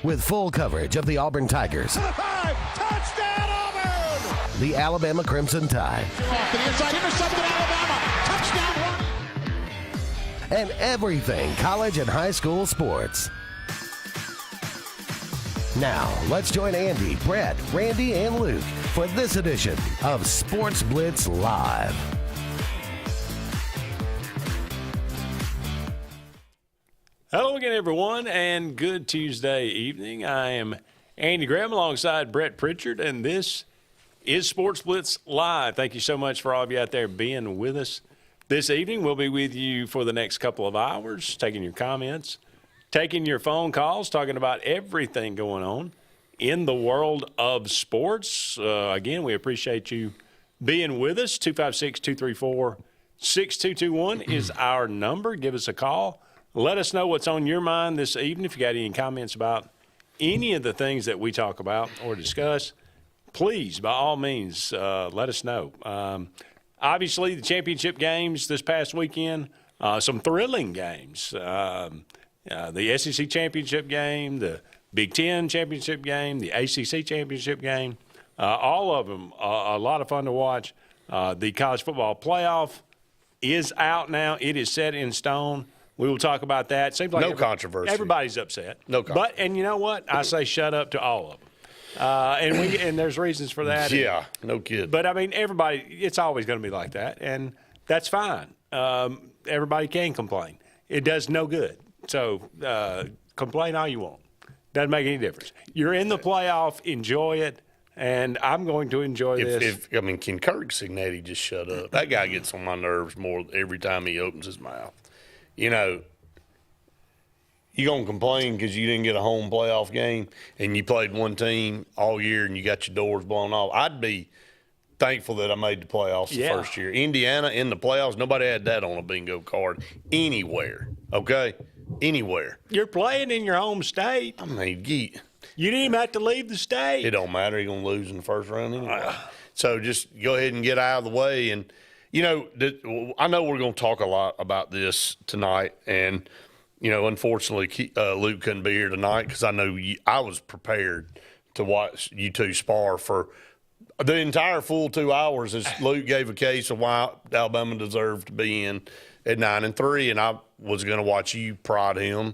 with full coverage of the Auburn Tigers, Touchdown Auburn! the Alabama Crimson Tide, Off to the inside, intercepted Alabama. Touchdown run. and everything college and high school sports. Now, let's join Andy, Brett, Randy, and Luke for this edition of Sports Blitz Live. Hello again, everyone, and good Tuesday evening. I am Andy Graham alongside Brett Pritchard, and this is Sports Blitz Live. Thank you so much for all of you out there being with us this evening. We'll be with you for the next couple of hours, taking your comments, taking your phone calls, talking about everything going on in the world of sports. Again, we appreciate you being with us. 256-234-6221 is our number. Give us a call. Let us know what's on your mind this evening. If you got any comments about any of the things that we talk about or discuss, please, by all means, let us know. Obviously, the championship games this past weekend, some thrilling games. The SEC championship game, the Big Ten championship game, the ACC championship game, all of them a lot of fun to watch. The college football playoff is out now. It is set in stone. We will talk about that. Seems like no controversy. Everybody's upset. No controversy. And you know what? I say shut up to all of them. And there's reasons for that. Yeah, no kidding. But, I mean, everybody, it's always going to be like that, and that's fine. Everybody can complain. It does no good. So complain all you want. Doesn't make any difference. You're in the playoff. Enjoy it. And I'm going to enjoy this. Can Kirk Signetti just shut up? That guy gets on my nerves more every time he opens his mouth. You know, you're going to complain because you didn't get a home playoff game and you played one team all year and you got your doors blown off. I'd be thankful that I made the playoffs the first year. Indiana in the playoffs, nobody had that on a bingo card anywhere, okay? Anywhere. You're playing in your home state. I mean, you didn't even have to leave the state. It don't matter. You're going to lose in the first round anyway. So just go ahead and get out of the way. And, you know, I know we're going to talk a lot about this tonight. And, you know, unfortunately, Luke couldn't be here tonight because I know I was prepared to watch you two spar for the entire full 2 hours as Luke gave a case of why Alabama deserved to be in at 9-3. And I was going to watch you prod him,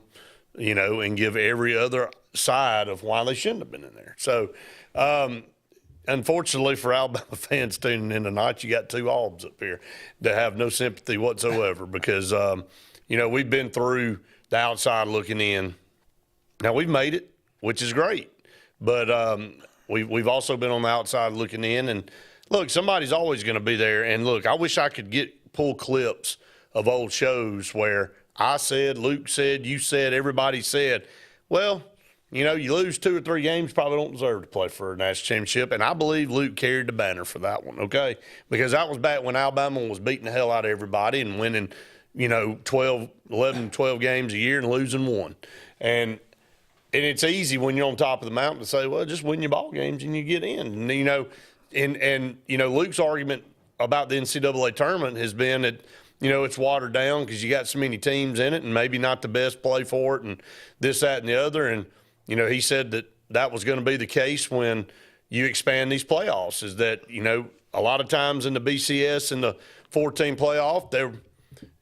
you know, and give every other side of why they shouldn't have been in there. So, unfortunately for Alabama fans tuning in tonight, you got two Aubs up here that have no sympathy whatsoever because, you know, we've been through the outside looking in. Now, we've made it, which is great. But we've also been on the outside looking in. And, look, somebody's always going to be there. And, look, I wish I could pull clips of old shows where I said, Luke said, you said, everybody said, well, you know, you lose 2 or 3 games, probably don't deserve to play for a national championship. And I believe Luke carried the banner for that one, okay? Because that was back when Alabama was beating the hell out of everybody and winning, you know, 11, 12 games a year and losing 1. And it's easy when you're on top of the mountain to say, well, just win your ball games and you get in. And, you know, and you know, Luke's argument about the NCAA tournament has been that, you know, it's watered down because you got so many teams in it and maybe not the best play for it and this, that, and the other. And, you know, he said that was going to be the case when you expand these playoffs is that, you know, a lot of times in the BCS and the 14 playoff, there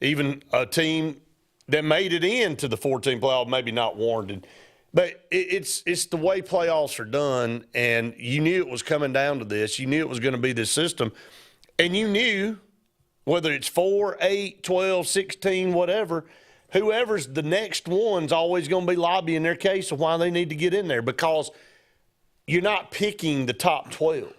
even a team that made it into the 14 playoff maybe not warranted. But it's the way playoffs are done, and you knew it was coming down to this. You knew it was going to be this system. And you knew whether it's 4, 8, 12, 16, whatever, whoever's the next one's always going to be lobbying their case of why they need to get in there because you're not picking the top 12.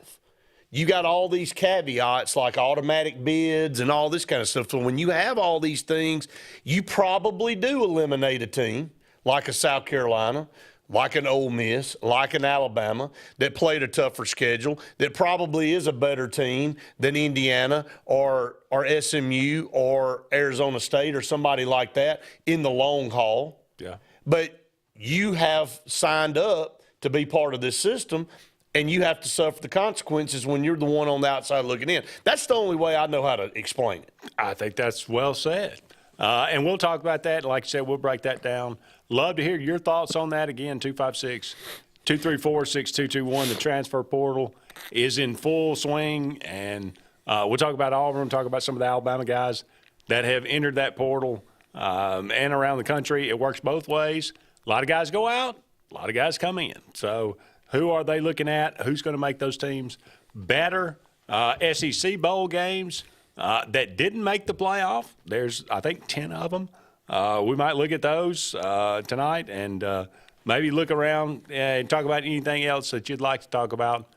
You got all these caveats like automatic bids and all this kind of stuff. So when you have all these things, you probably do eliminate a team like a South Carolina, like an Ole Miss, like an Alabama that played a tougher schedule, that probably is a better team than Indiana or SMU or Arizona State or somebody like that in the long haul. Yeah. But you have signed up to be part of this system, and you have to suffer the consequences when you're the one on the outside looking in. That's the only way I know how to explain it. I think that's well said. And we'll talk about that. Like I said, we'll break that down Love to hear your thoughts on that. Again, 256-234-6221. The transfer portal is in full swing, and we'll talk about Auburn, talk about some of the Alabama guys that have entered that portal and around the country. It works both ways. A lot of guys go out, a lot of guys come in. So who are they looking at? Who's going to make those teams better? SEC bowl games that didn't make the playoff. There's, I think, 10 of them. We might look at those tonight and maybe look around and talk about anything else that you'd like to talk about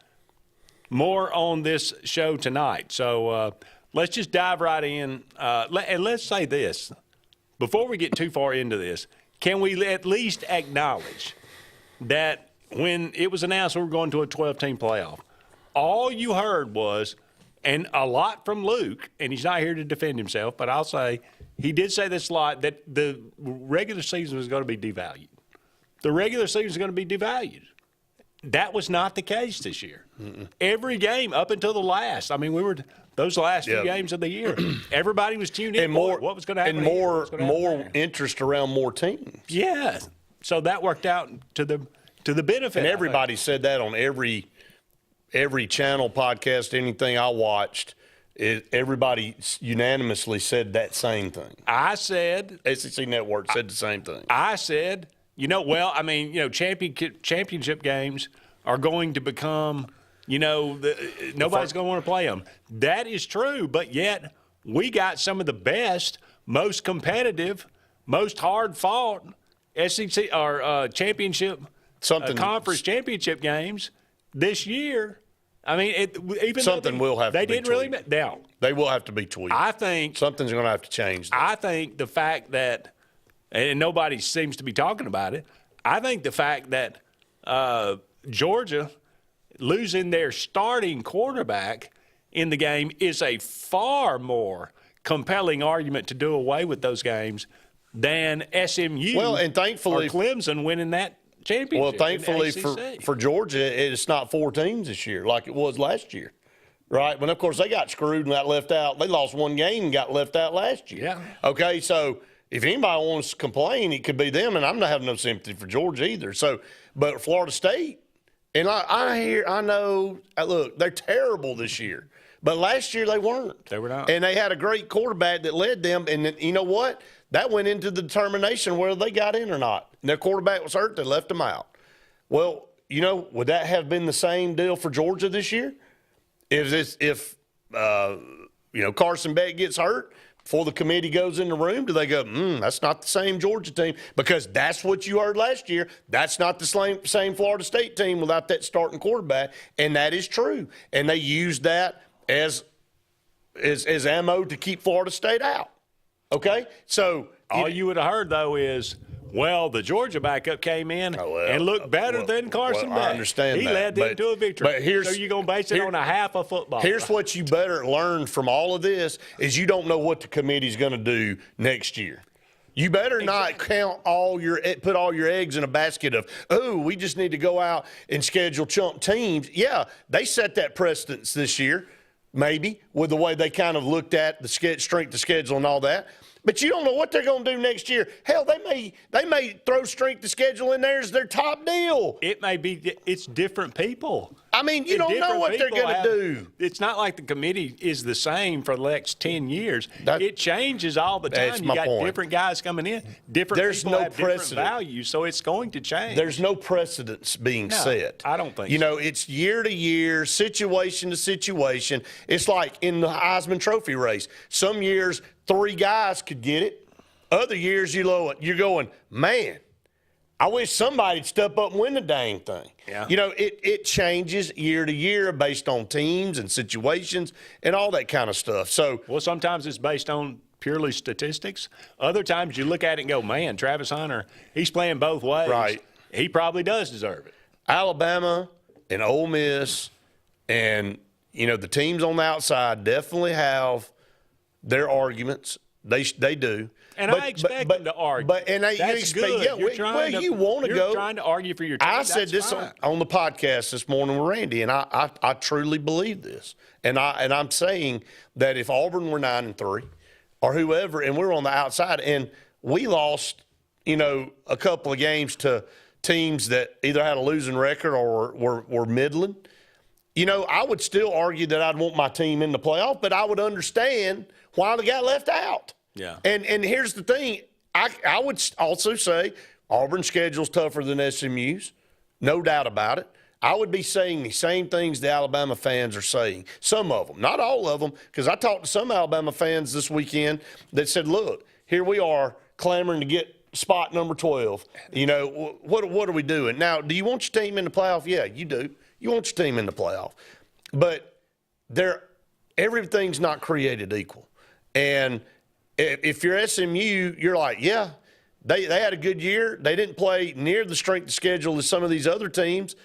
more on this show tonight. So let's just dive right in. And let's say this. Before we get too far into this, can we at least acknowledge that when it was announced we were going to a 12-team playoff, all you heard was, and a lot from Luke, and he's not here to defend himself, but I'll say he did say this a lot, that the regular season was going to be devalued. The regular season is going to be devalued. That was not the case this year. Every game up until the last, I mean, we were those last few games of the year, everybody was tuned in. And more, what was going to happen and here, more interest around more teams. Yeah. So that worked out to the benefit. And everybody said that on every channel, podcast, anything I watched. Everybody unanimously said that same thing. I said SEC Network said the same thing. I said, championship games are going to become, nobody's going to want to play them. That is true, but yet we got some of the best, most competitive, most hard-fought SEC or championship, conference championship games this year. I mean, even something will have to be tweaked. They will have to be tweaked. I think something's going to have to change. I think the fact that, and nobody seems to be talking about it, I think the fact that Georgia losing their starting quarterback in the game is a far more compelling argument to do away with those games than SMU and thankfully, or Clemson winning that championship. Well, thankfully for Georgia, it's not 4 teams this year like it was last year, right? But, of course, they got screwed and got left out. They lost one game and got left out last year. Yeah. Okay, so if anybody wants to complain, it could be them, and I'm not having no sympathy for Georgia either. So, but Florida State, and I know, look, they're terrible this year. But last year they weren't. They were not. And they had a great quarterback that led them, and you know what? That went into the determination whether they got in or not. And their quarterback was hurt. They left them out. Well, would that have been the same deal for Georgia this year? If Carson Beck gets hurt before the committee goes in the room, do they go, that's not the same Georgia team? Because that's what you heard last year. That's not the same Florida State team without that starting quarterback. And that is true. And they used that as ammo to keep Florida State out. Okay? So all you would have heard, though, is, the Georgia backup came in and looked better than Carson Beck. I understand he that. led them to a victory. But so you're going to base it on a half of football. Here's what you better learn from all of this is you don't know what the committee's going to do next year. You better not put all your eggs in a basket of, we just need to go out and schedule chump teams. Yeah, they set that precedence this year, maybe, with the way they kind of looked at the strength of schedule and all that. But you don't know what they're going to do next year. Hell, they may throw strength of schedule in there as their top deal. It may be. It's different people. I mean, you don't know what they're going to do. It's not like the committee is the same for the next 10 years. It changes all the time. You got different guys coming in. Different people have different values, so it's going to change. There's no precedence being set. I don't think so. It's year to year, situation to situation. It's like in the Heisman Trophy race. Some years, 3 guys could get it. Other years, you're going, man, I wish somebody'd step up and win the dang thing. Yeah. It changes year to year based on teams and situations and all that kind of stuff. So, sometimes it's based on purely statistics. Other times you look at it and go, man, Travis Hunter, he's playing both ways. Right. He probably does deserve it. Alabama and Ole Miss and, the teams on the outside definitely have their arguments. They do. And I expect them to argue. That's good. Yeah, you want to go. You're trying to argue for your team. I said this on the podcast this morning with Randy, and I truly believe this. And I'm saying that if Auburn were 9-3 or whoever, and we're on the outside, and we lost a couple of games to teams that either had a losing record or were middling, I would still argue that I'd want my team in the playoff, but I would understand why they got left out. Yeah. And here's the thing. I would also say Auburn's schedule's tougher than SMU's, no doubt about it. I would be saying the same things the Alabama fans are saying. Some of them, not all of them, because I talked to some Alabama fans this weekend that said, look, here we are clamoring to get spot number 12. What are we doing? Now, do you want your team in the playoff? Yeah, you do. You want your team in the playoff. But everything's not created equal. And if you're SMU, you're like, yeah, they had a good year. They didn't play near the strength of schedule as some of these other teams,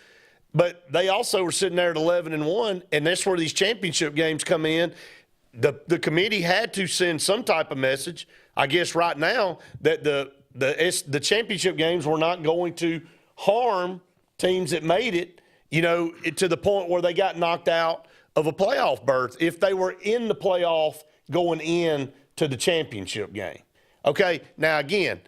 but they also were sitting there at 11-1, and that's where these championship games come in. The committee had to send some type of message, I guess, right now that the championship games were not going to harm teams that made it, to the point where they got knocked out of a playoff berth if they were in the playoff going in to the championship game. Okay, now again,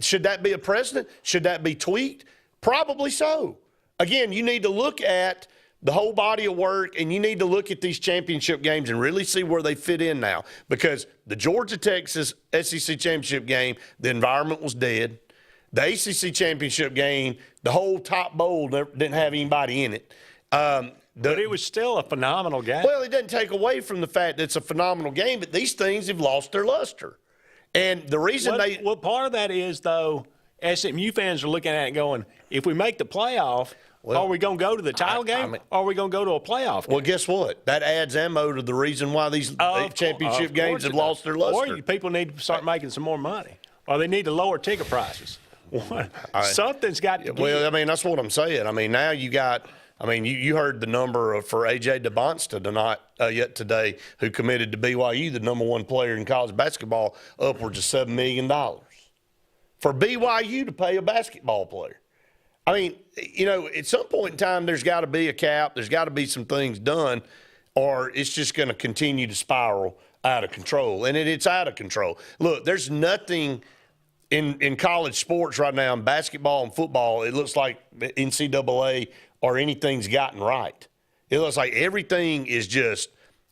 should that be a precedent? Should that be tweaked? Probably so. Again, you need to look at the whole body of work, and you need to look at these championship games and really see where they fit in now. Because the Georgia-Texas SEC championship game, the environment was dead. The ACC championship game, the whole top bowl didn't have anybody in it. But it was still a phenomenal game. Well, it doesn't take away from the fact that it's a phenomenal game, but these things have lost their luster. And the reason Well, part of that is, though, SMU fans are looking at it going, if we make the playoff, are we going to go to the title game, or are we going to go to a playoff game? Well, guess what? That adds ammo to the reason why these championship games have lost their luster. Or people need to start making some more money, or they need to lower ticket prices. Something's got to give. Well, that's what I'm saying. Now you got – you heard the number for A.J. DeBonsta yet today, who committed to BYU, the number one player in college basketball, upwards of $7 million. For BYU to pay a basketball player. At some point in time, there's got to be a cap. There's got to be some things done, or it's just going to continue to spiral out of control. And it's out of control. Look, there's nothing in college sports right now, in basketball and football, it looks like the NCAA or anything's gotten right. It looks like everything is just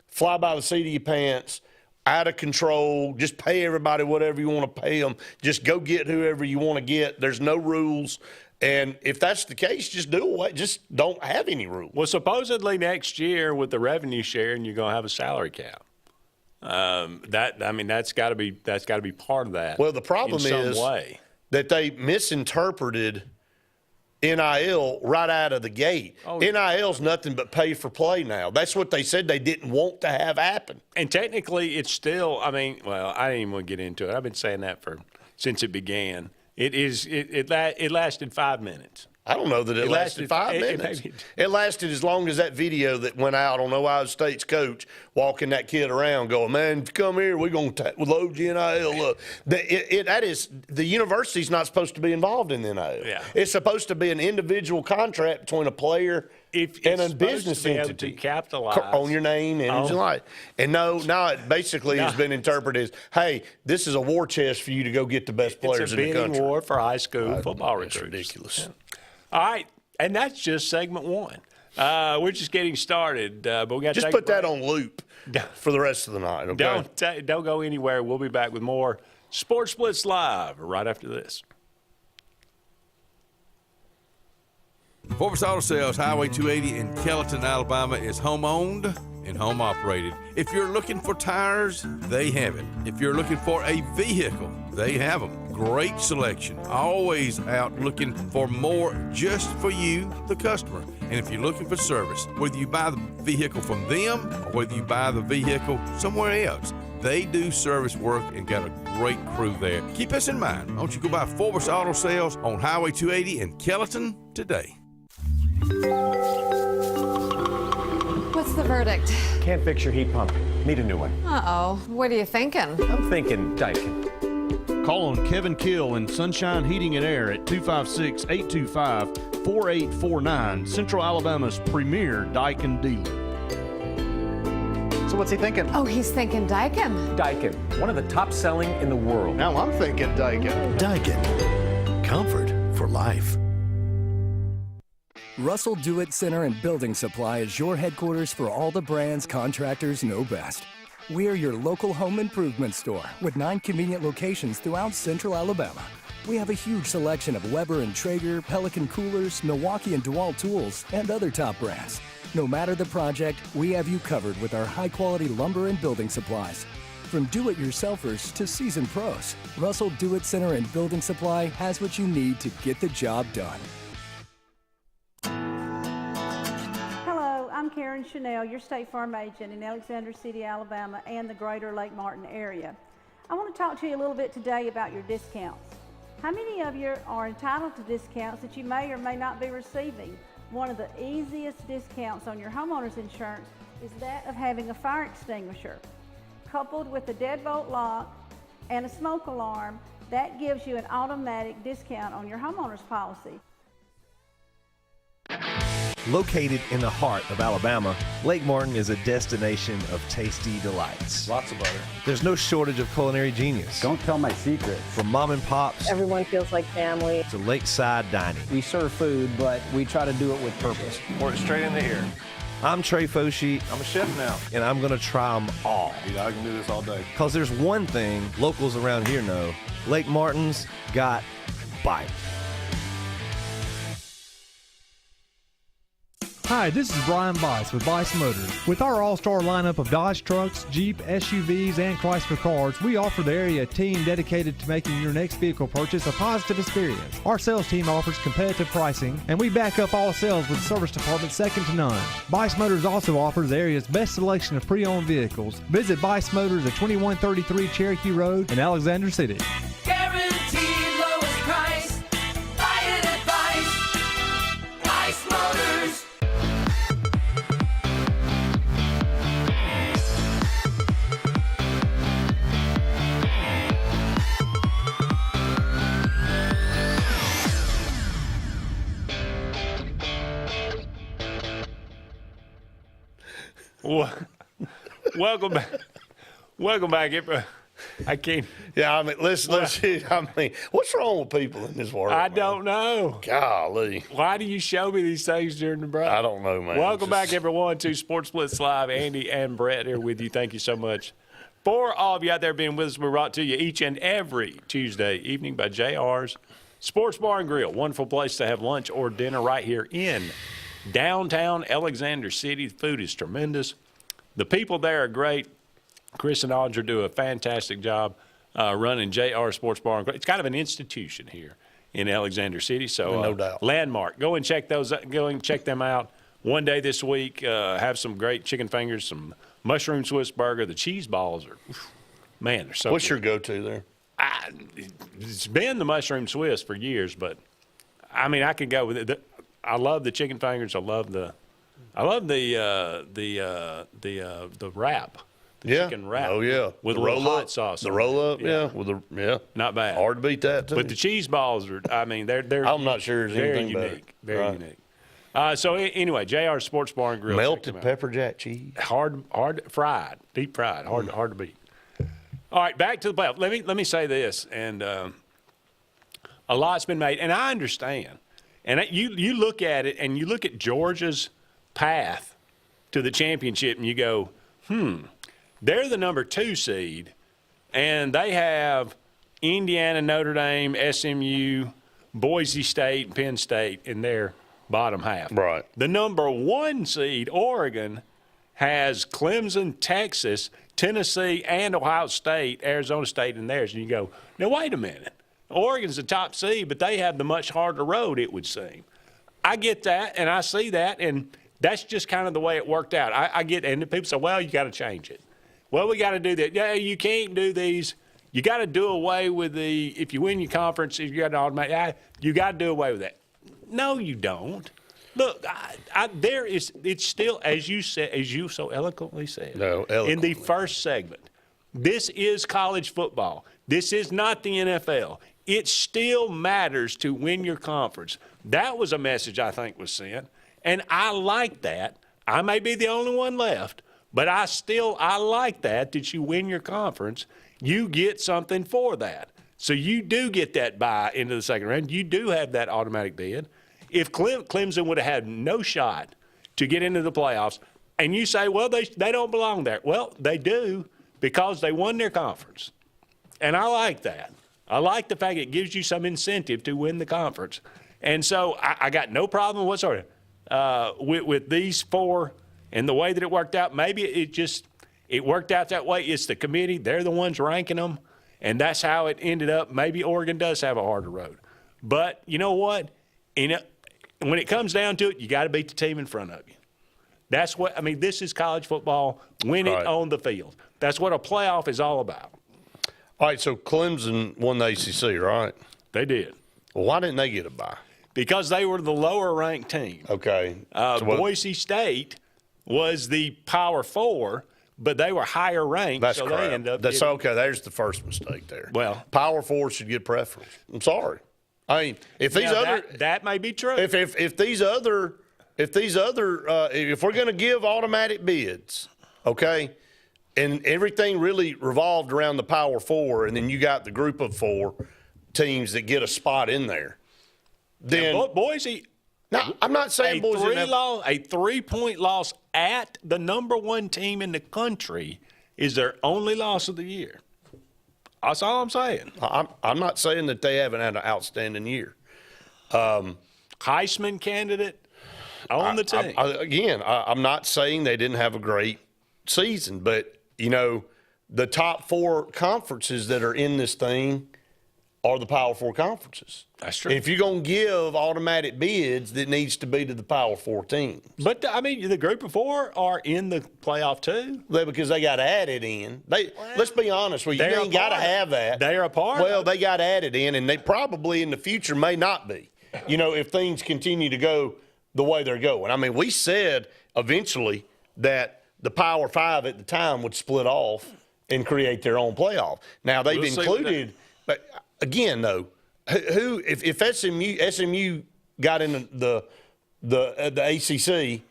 fly by the seat of your pants, out of control, just pay everybody whatever you want to pay them, just go get whoever you want to get. There's no rules. And if that's the case, just do away. Just don't have any rules. Well, supposedly next year with the revenue sharing, you're going to have a salary cap. That's got to be part of that. Well, the problem is that they misinterpreted NIL right out of the gate. NIL's nothing but pay for play now. That's what they said they didn't want to have happen. And technically, it's still. I didn't even want to get into it. I've been saying that since it began. It lasted 5 minutes. I don't know that it lasted 5 minutes. It lasted as long as that video that went out on Ohio State's coach walking that kid around going, man, if you come here, we're going to load you NIL up. The university's not supposed to be involved in the NIL. Yeah. It's supposed to be an individual contract between a player and a business entity. To capitalize on your name and your life. And now it basically has been interpreted as, hey, this is a war chest for you to go get the best players in the country. It's a bidding war for high school football recruits. That's ridiculous. Yeah. All right, and that's just segment one. We're just getting started, but we got to just put that on loop for the rest of the night. Okay? Don't go anywhere. We'll be back with more Sports Blitz Live right after this. Sportz Auto Sales, Highway 280 in Kellyton, Alabama, is home-owned and home-operated. If you're looking for tires, they have it. If you're looking for a vehicle, they have them. Great selection. Always out looking for more just for you, the customer. And if you're looking for service, whether you buy the vehicle from them or whether you buy the vehicle somewhere else, they do service work and got a great crew there. Keep us in mind. Why don't you go by Sportz Auto Sales on Highway 280 in Kellyton today. What's the verdict? Can't fix your heat pump. Need a new one. Uh-oh. What are you thinking? I'm thinking Daikin. Call on Kevin Kill in Sunshine Heating and Air at 256-825-4849, Central Alabama's premier Daikin dealer. So what's he thinking? Oh, he's thinking Daikin. Daikin, one of the top selling in the world. Now I'm thinking Daikin. Daikin. Comfort for life. Russell Do-It Center and Building Supply is your headquarters for all the brands contractors know best. We're your local home improvement store with 9 convenient locations throughout central Alabama. We have a huge selection of Weber and Traeger, Pelican coolers, Milwaukee and DeWalt tools, and other top brands. No matter the project, we have you covered with our high-quality lumber and building supplies. From do-it-yourselfers to seasoned pros, Russell Do-It Center and Building Supply has what you need to get the job done. Hello, I'm Karen Chanel, your State Farm agent in Alexander City, Alabama, and the greater Lake Martin area. I want to talk to you a little bit today about your discounts. How many of you are entitled to discounts that you may or may not be receiving? One of the easiest discounts on your homeowner's insurance is that of having a fire extinguisher. Coupled with a deadbolt lock and a smoke alarm, that gives you an automatic discount on your homeowner's policy. Located in the heart of Alabama, Lake Martin is a destination of tasty delights. Lots of butter. There's no shortage of culinary genius. Don't tell my secrets. From mom and pops Everyone feels like family. to lakeside dining. We serve food, but we try to do it with purpose. Pour it straight in the ear. I'm Trey Foshi, I'm a chef now. and I'm going to try them all. Yeah, I can do this all day. Because there's one thing locals around here know. Lake Martin's got bite. Hi, this is Brian Bice with Bice Motors. With our all-star lineup of Dodge trucks, Jeep, SUVs, and Chrysler cars, we offer the area a team dedicated to making your next vehicle purchase a positive experience. Our sales team offers competitive pricing, and we back up all sales with service department second to none. Bice Motors also offers the area's best selection of pre-owned vehicles. Visit Bice Motors at 2133 Cherokee Road in Alexander City. Guaranteed lowest price. Buy it at Bice. Bice Motors. Welcome back. Welcome back. I can't. Yeah, I mean, let's. I mean, what's wrong with people in this world? I man? don't know. Golly. Why do you show me these things during the break? I don't know, man. Welcome back, everyone, to Sports Blitz Live. Andy and Brett here with you. Thank you so much for all of you out there being with us. We're brought to you each and every Tuesday evening by JR's Sports Bar and Grill. Wonderful place to have lunch or dinner right here in downtown Alexander City. The food is tremendous. The people there are great. Chris and Audra do a fantastic job running JR Sports Bar and Grill. It's kind of an institution here in Alexander City. So no doubt. Landmark. Go and check them out. One day this week, have some great chicken fingers, some mushroom Swiss burger. The cheese balls are, man, they're so What's good. your go-to there? It's been the mushroom Swiss for years, but I mean, I could go with it. I love the chicken fingers. I love the wrap. Chicken wrap. Oh yeah. With the a little roll hot up, sauce. The roll up. Yeah. Not bad. Hard to beat that too. But the cheese balls are. I mean, they're. I'm not sure there's very anything unique. better. Very unique. So anyway, JR Sports Bar and Grill. Melted pepper jack cheese. Hard fried, deep fried. Hard to beat. All right, back to the playoff. Let me say this, and a lot's been made, and I understand. And you look at it, and you look at Georgia's path to the championship, and you go, they're the number 2 seed, and they have Indiana, Notre Dame, SMU, Boise State, and Penn State in their bottom half. Right. The number 1 seed, Oregon, has Clemson, Texas, Tennessee, and Ohio State, Arizona State in theirs. And you go, now, wait a minute. Oregon's the top seed, but they have the much harder road, it would seem. I get that, and I see that, and that's just kind of the way it worked out. I get, and people say, well, you got to change it. Well, we got to do that. Yeah, you can't do these. You got to do away with if you win your conference, you got to automatic. You got to do away with that. No, you don't. Look, it's still, as you said, as you so eloquently said, in the first segment, this is college football. This is not the NFL. It still matters to win your conference. That was a message I think was sent, and I like that. I may be the only one left, But I like that you win your conference, you get something for that. So you do get that bye into the second round. You do have that automatic bid. If Clemson would have had no shot to get into the playoffs, and you say, well, they don't belong there. Well, they do because they won their conference. And I like that. I like the fact it gives you some incentive to win the conference. And so I got no problem whatsoever with these four and the way that it worked out. Maybe it worked out that way. It's the committee. They're the ones ranking them, and that's how it ended up. Maybe Oregon does have a harder road. But you know what? When it comes down to it, you got to beat the team in front of you. That's what – I mean, this is college football. Win it on the field. That's what a playoff is all about. All right, so Clemson won the ACC, right? They did. Well, why didn't they get a bye? Because they were the lower-ranked team. Okay. Boise State was the Power Four, but they were higher ranked. That's so crap. They end up That's okay. There's the first mistake there. Well, Power Four should get preference. I'm sorry. I mean, if these that may be true. If we're going to give automatic bids, okay, and everything really revolved around the Power Four, and then you got the group of four teams that get a spot in there, then Boise. Now, I'm not saying Boise. A 3-point loss at the number one team in the country is their only loss of the year. That's all I'm saying. I'm not saying that they haven't had an outstanding year. Heisman candidate on the team. I'm not saying they didn't have a great season, but, you know, the top four conferences that are in this thing are the Power Four conferences. That's true. If you're going to give automatic bids, that needs to be to the Power Four teams. But, I mean, the group of four are in the playoff too. Because they got added in. Let's be honest with you. You ain't got to have that. They're a part. Well, they got added in, and they probably in the future may not be. You know, if things continue to go the way they're going. I mean, we said eventually that the Power Five at the time would split off and create their own playoff. Now, they've included – but again, though, if SMU got in the ACC,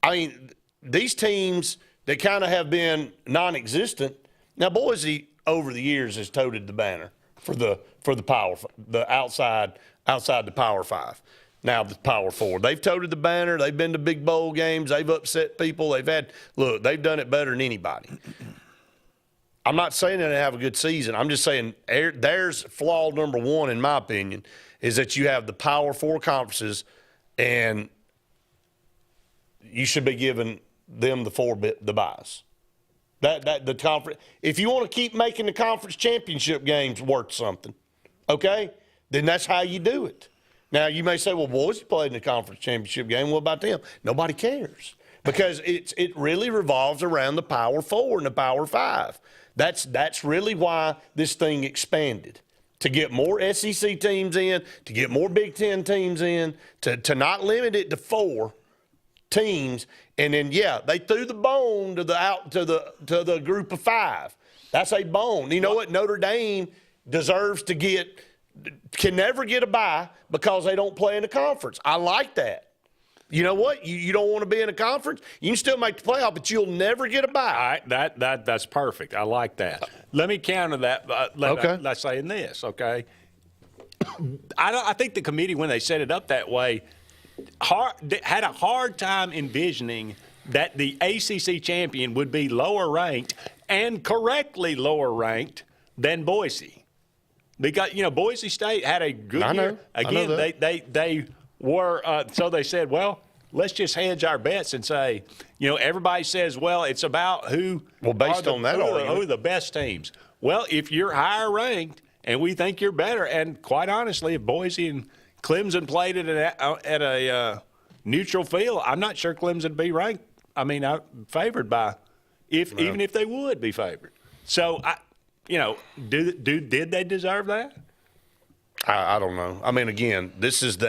I mean, these teams that kind of have been non-existent. Now, Boise over the years has toted the banner for the outside the Power Five. Now the Power Four, they've toted the banner. They've been to big bowl games. They've upset people. They've done it better than anybody. I'm not saying that they have a good season. I'm just saying there's flaw number one, in my opinion, is that you have the Power Four conferences, and you should be giving them the buys. That the conference. If you want to keep making the conference championship games worth something, okay, then that's how you do it. Now you may say, well, Boise played in the conference championship game. What about them? Nobody cares because it really revolves around the Power Four and the Power Five. That's really why this thing expanded, to get more SEC teams in, to get more Big Ten teams in, to not limit it to 4 teams. And then, they threw the bone to the group of 5. That's a bone. You know what? Notre Dame deserves to can never get a bye because they don't play in the conference. I like that. You know what? You don't want to be in a conference? You can still make the playoff, but you'll never get a bye. All right, that's perfect. I like that. Let me counter that. Let's say in this, okay? I think the committee, when they set it up that way, had a hard time envisioning that the ACC champion would be lower ranked and correctly lower ranked than Boise. Because, Boise State had a good year. Again, they were so they said, well, let's just hedge our bets and say, everybody says, well, it's about who are the best teams. Well, if you're higher ranked and we think you're better, and quite honestly, if Boise and Clemson played it at a neutral field, I'm not sure Clemson would be ranked. I mean, favored by even if they would be favored. So, did they deserve that? I don't know. I mean, again, this is the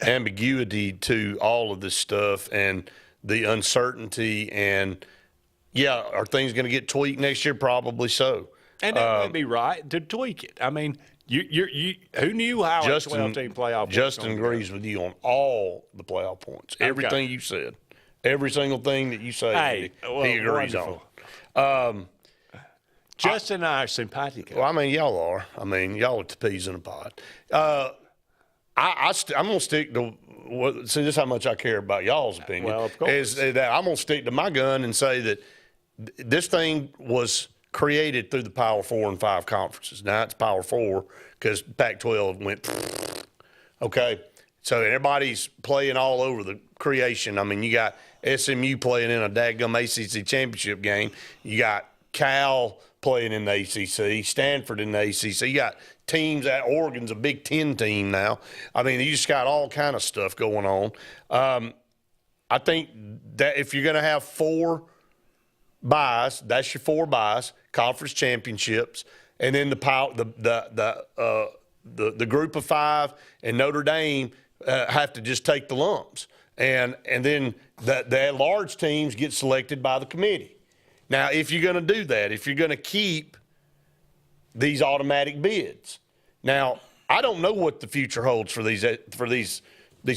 ambiguity to all of this stuff and the uncertainty. And, are things going to get tweaked next year? Probably so. And that would be right to tweak it. I mean, you who knew how a 12-team playoff was Justin agrees with you on all the playoff points. Everything you said. every single thing that you say. Hey, he agrees wonderful. on. Justin and I are simpatico. Well, I mean, y'all are. I mean, y'all are the peas in a pod. I'm going to stick to see, this is how much I care about y'all's opinion. Well, of course. Is that I'm going to stick to my gun and say that this thing was created through the Power 4 and 5 conferences. Now it's Power 4 because Pac-12 went, okay. So everybody's playing all over the creation. I mean, you got SMU playing in a daggum ACC championship game. You got Cal playing in the ACC, Stanford in the ACC. You got teams at Oregon's a Big Ten team now. I mean, you just got all kind of stuff going on. I think that if you're going to have 4 buys, that's your 4 buys, conference championships, and then the group of 5 and Notre Dame have to just take the lumps, and then the large teams get selected by the committee. Now, if you're going to do that, if you're going to keep these automatic bids, now I don't know what the future holds for these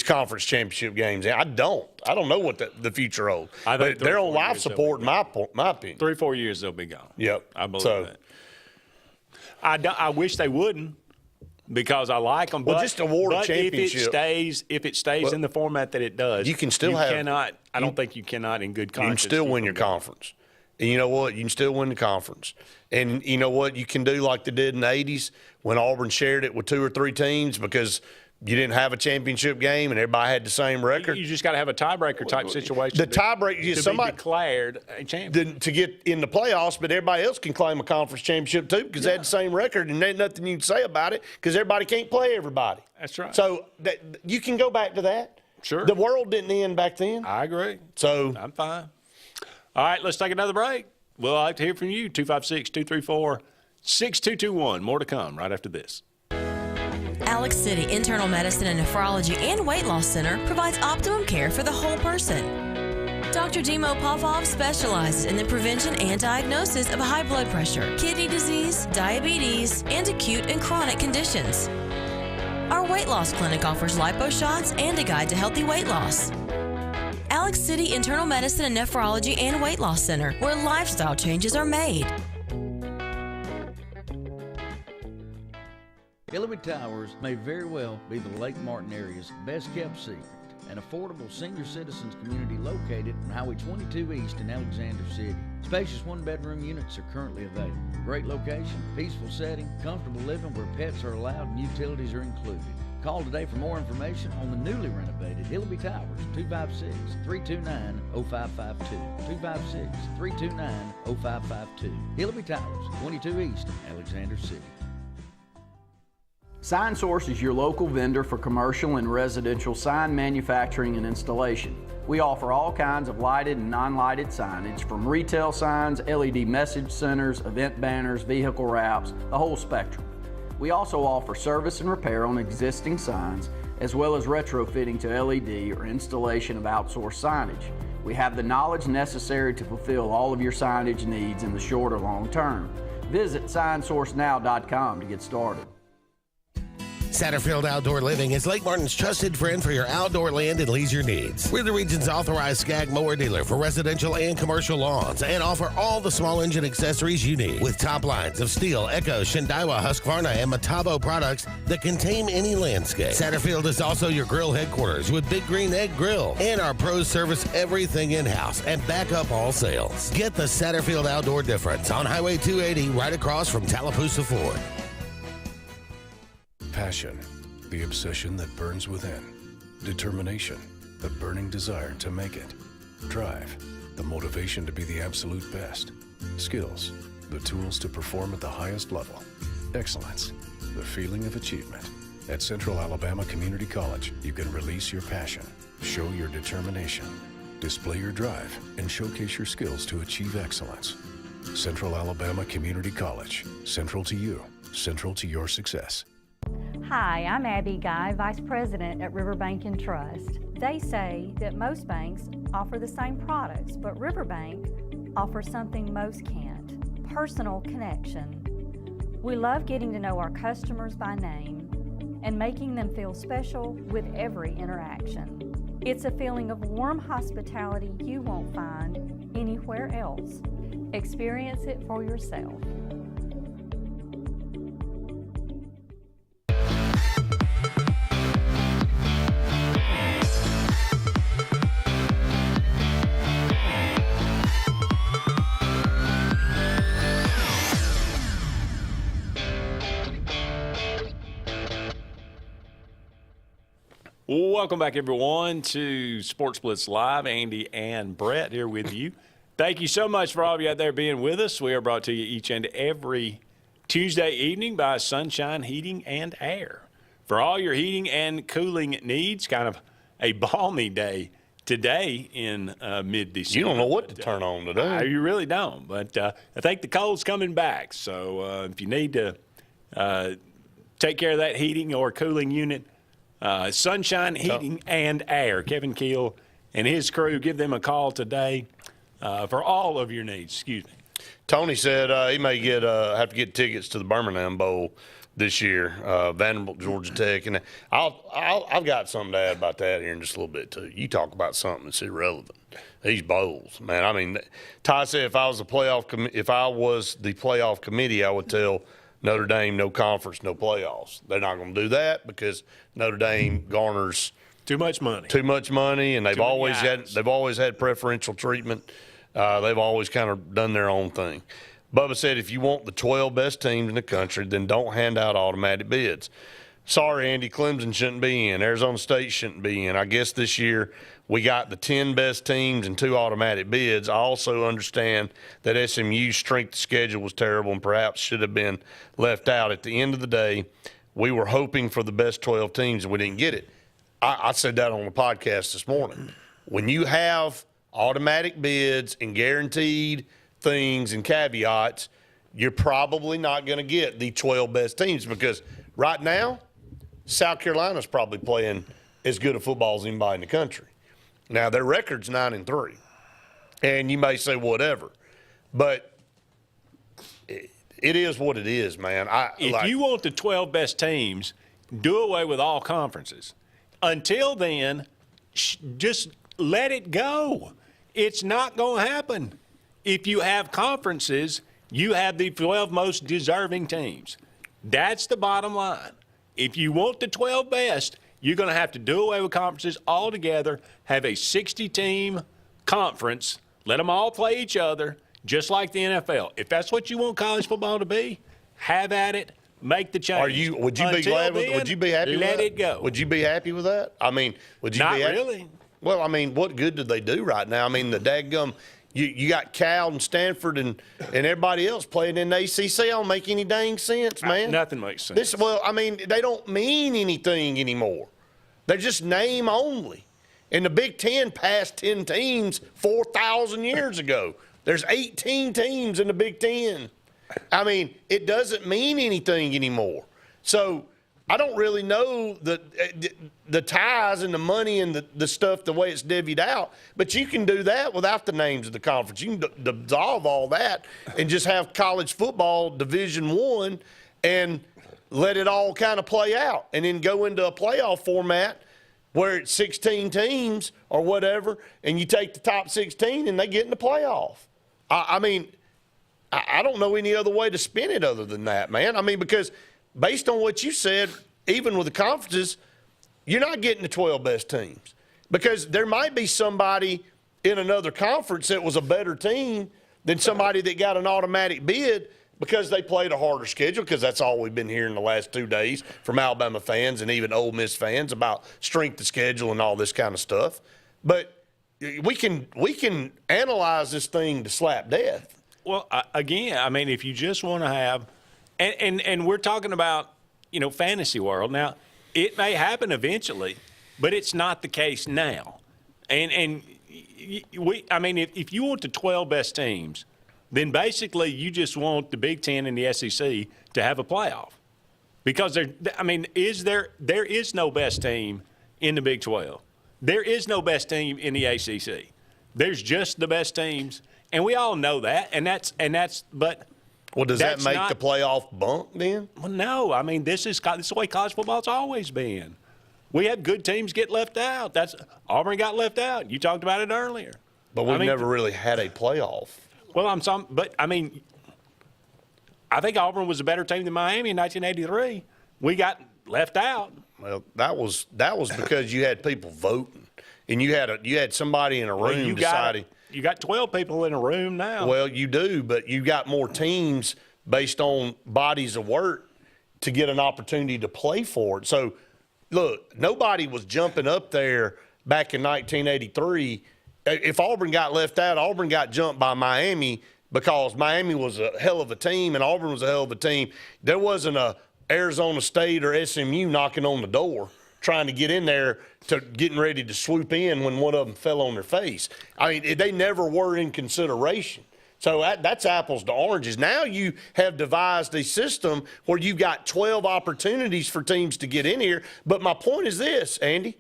conference championship games. I don't know what the future holds. But they're on life support, in my opinion. 3-4 years they'll be gone. Yep, I believe that. I wish they wouldn't, because I like them. Well, but, just award a championship. If it stays in the format that it does, you can still cannot. I don't think you cannot in good conscience. You can still win your conference. And you know what? You can still win the conference. And you know what? You can do like they did in the 80s when Auburn shared it with 2 or 3 teams because you didn't have a championship game and everybody had the same record. You just got to have a tiebreaker type situation. The tiebreaker, somebody be declared a champion to get in the playoffs, but everybody else can claim a conference championship too because they had the same record, and there's nothing you can say about it because everybody can't play everybody. That's right. So you can go back to that. Sure. The world didn't end back then. I agree. So I'm fine. All right, let's take another break. We'll like to hear from you. 256-234-6221. More to come right after this. Alex City Internal Medicine and Nephrology and Weight Loss Center provides optimum care for the whole person. Dr. Dimo Popov specializes in the prevention and diagnosis of high blood pressure, kidney disease, diabetes, and acute and chronic conditions. Our weight loss clinic offers lipo shots and a guide to healthy weight loss. Alex City Internal Medicine and Nephrology and Weight Loss Center, where lifestyle changes are made. Hillary Towers may very well be the Lake Martin area's best kept secret. An affordable senior citizens community located on Highway 22 East in Alexander City. Spacious 1-bedroom units are currently available. Great location, peaceful setting, comfortable living where pets are allowed and utilities are included. Call today for more information on the newly renovated Hillary Towers, 256-329-0552. 256-329-0552. Hillary Towers, 22 East, Alexander City. Sign Source is your local vendor for commercial and residential sign manufacturing and installation. We offer all kinds of lighted and non-lighted signage, from retail signs, LED message centers, event banners, vehicle wraps, the whole spectrum. We also offer service and repair on existing signs, as well as retrofitting to LED or installation of outsourced signage. We have the knowledge necessary to fulfill all of your signage needs in the short or long term. Visit signsourcenow.com to get started. Satterfield Outdoor Living is Lake Martin's trusted friend for your outdoor land and leisure needs. We're the region's authorized Skag mower dealer for residential and commercial lawns and offer all the small engine accessories you need with top lines of Steel, Echo, Shindaiwa, Husqvarna, and Metabo products that can tame any landscape. Satterfield is also your grill headquarters with Big Green Egg Grill, and our pros service everything in-house and back up all sales. Get the Satterfield Outdoor difference on Highway 280 right across from Tallapoosa Ford. Passion, the obsession that burns within. Determination, the burning desire to make it. Drive, the motivation to be the absolute best. Skills, the tools to perform at the highest level. Excellence, the feeling of achievement. At Central Alabama Community College, you can release your passion, show your determination, display your drive, and showcase your skills to achieve excellence. Central Alabama Community College, central to you, central to your success. Hi, I'm Abby Guy, Vice President at Riverbank and Trust. They say that most banks offer the same products, but Riverbank offers something most can't: personal connection. We love getting to know our customers by name and making them feel special with every interaction. It's a feeling of warm hospitality you won't find anywhere else. Experience it for yourself. Welcome back, everyone, to Sports Blitz Live. Andy and Brett here with you. Thank you so much for all of you out there being with us. We are brought to you each and every Tuesday evening by Sunshine Heating and Air. For all your heating and cooling needs, kind of a balmy day today in mid-December. You don't know what to turn on today. You really don't. But I think the cold's coming back. So if you need to take care of that heating or cooling unit, Sunshine Heating and Air. Kevin Keel and his crew, give them a call today for all of your needs. Excuse me. Tony said he may have to get tickets to the Birmingham Bowl this year, Vanderbilt, Georgia Tech, and I've got something to add about that here in just a little bit too. You talk about something that's irrelevant. These bowls, man. I mean, Ty said if I was the playoff committee, I would tell Notre Dame, no conference, no playoffs. They're not going to do that because Notre Dame garners too much money, and they've always had preferential treatment. They've always kind of done their own thing. Bubba said if you want the 12 best teams in the country, then don't hand out automatic bids. Sorry, Andy, Clemson shouldn't be in. Arizona State shouldn't be in. I guess this year we got the 10 best teams and 2 automatic bids. I also understand that SMU's strength of schedule was terrible and perhaps should have been left out. At the end of the day, we were hoping for the best 12 teams and we didn't get it. I said that on the podcast this morning. When you have automatic bids and guaranteed things and caveats, you're probably not going to get the 12 best teams because right now, South Carolina's probably playing as good a football as anybody in the country. Now, their record's 9-3, and you may say whatever, but it is what it is, man. If you want the 12 best teams, do away with all conferences. Until then, just let it go. It's not going to happen. If you have conferences, you have the 12 most deserving teams. That's the bottom line. If you want the 12 best, you're going to have to do away with conferences altogether, have a 60-team conference, let them all play each other, just like the NFL. If that's what you want college football to be, have at it, make the change. Would you be glad with? Would you be happy with that? Let it go. Would you be happy with that? I mean, would you Not be happy? really. Well, I mean, what good did they do right now? I mean, the daggum. You got Cal and Stanford and everybody else playing in the ACC. I don't make any dang sense, man. Nothing makes sense. They don't mean anything anymore. They're just name only. And the Big Ten passed 10 teams 4,000 years ago. There's 18 teams in the Big Ten. I mean, it doesn't mean anything anymore. So I don't really know the ties and the money and the stuff, the way it's divvied out. But you can do that without the names of the conference. You can dissolve all that and just have college football Division I and let it all kind of play out. And then go into a playoff format where it's 16 teams or whatever, and you take the top 16 and they get in the playoff. I mean, I don't know any other way to spin it other than that, man. I mean, because based on what you said, even with the conferences, you're not getting the 12 best teams because there might be somebody in another conference that was a better team than somebody that got an automatic bid because they played a harder schedule, because that's all we've been hearing the last 2 days from Alabama fans and even Ole Miss fans about strength of schedule and all this kind of stuff. But we can analyze this thing to slap death. Well, again, I mean, if you just want to have and we're talking about, fantasy world. Now, it may happen eventually, but it's not the case now. And if you want the 12 best teams, then basically you just want the Big Ten and the SEC to have a playoff. Because there is no best team in the Big 12. There is no best team in the ACC. There's just the best teams, and we all know that. Well, does that make the playoff bunk then? Well, no. I mean, this is the way college football's always been. We had good teams get left out. Auburn got left out. You talked about it earlier. But we've never really had a playoff. Well, I think Auburn was a better team than Miami in 1983. We got left out. Well, that was because you had people voting, and you had somebody in a room deciding. You got 12 people in a room now. Well, you do, but you got more teams based on bodies of work to get an opportunity to play for it. So, look, nobody was jumping up there back in 1983. If Auburn got left out, Auburn got jumped by Miami because Miami was a hell of a team and Auburn was a hell of a team. There wasn't a Arizona State or SMU knocking on the door trying to get in there to getting ready to swoop in when one of them fell on their face. I mean, they never were in consideration. So that's apples to oranges. Now you have devised a system where you've got 12 opportunities for teams to get in here. But my point is this, Andy.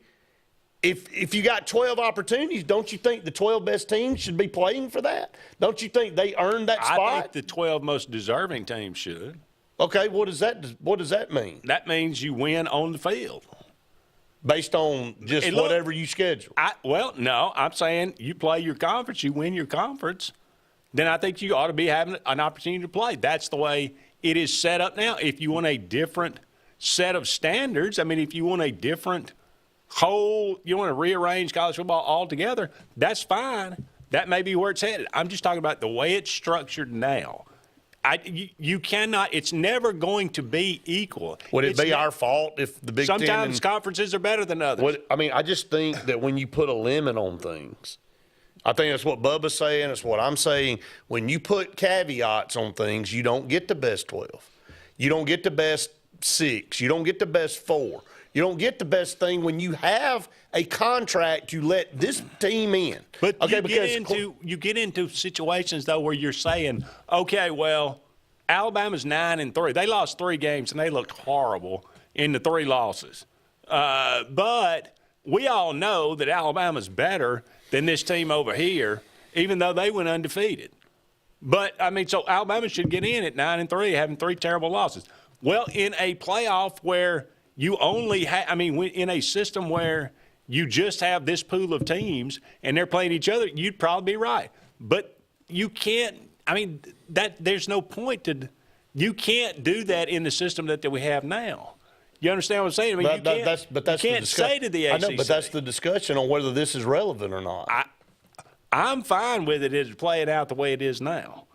If you got 12 opportunities, don't you think the 12 best teams should be playing for that? Don't you think they earned that spot? I think the 12 most deserving teams should. Okay, what does that mean? That means you win on the field. Based on just whatever you schedule? No, I'm saying you play your conference, you win your conference, then I think you ought to be having an opportunity to play. That's the way it is set up now. If you want a different set of standards, if you want a different you want to rearrange college football altogether, that's fine. That may be where it's headed. I'm just talking about the way it's structured now. You cannot. It's never going to be equal. Would it be our fault if the Big Ten? Sometimes conferences are better than others. I just think that when you put a limit on things, I think that's what Bubba's saying. It's what I'm saying. When you put caveats on things, you don't get the best 12. You don't get the best 6. You don't get the best 4. You don't get the best thing when you have a contract to let this team in. But you get into situations, though, where you're saying, okay, well, Alabama's 9-3. They lost 3 games, and they looked horrible in the 3 losses. But we all know that Alabama's better than this team over here, even though they went undefeated. But, so Alabama should get in at 9-3, having 3 terrible losses. Well, in a playoff where you only in a system where you just have this pool of teams and they're playing each other, you'd probably be right. But you can't, there's no point to, you can't do that in the system that we have now. You understand what I'm saying? You can't say to the ACC. I know, but that's the discussion on whether this is relevant or not. I'm fine with it playing out the way it is now.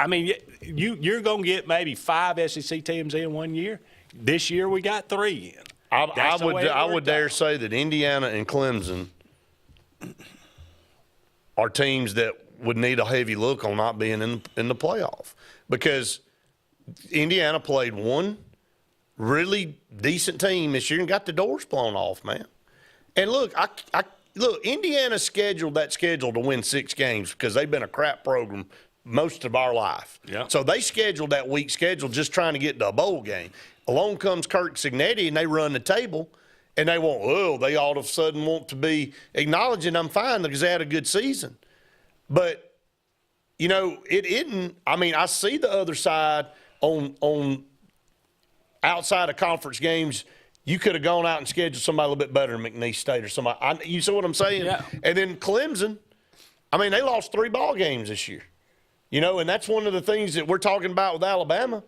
You're going to get maybe 5 SEC teams in one year. This year we got 3 in. I would dare say that Indiana and Clemson are teams that would need a heavy look on not being in the playoff, because Indiana played one really decent team this year and got the doors blown off, man. And look, Indiana's scheduled to win 6 games because they've been a crap program most of our life. Yeah. So they scheduled that weak schedule just trying to get to a bowl game. Along comes Kirk Cignetti, and they run the table, and they they all of a sudden want to be acknowledging I'm fine because they had a good season. But, it isn't. I see the other side on outside of conference games. You could have gone out and scheduled somebody a little bit better than McNeese State or somebody. You see what I'm saying? Yeah. And then Clemson, they lost 3 ball games this year. And that's one of the things that we're talking about with Alabama.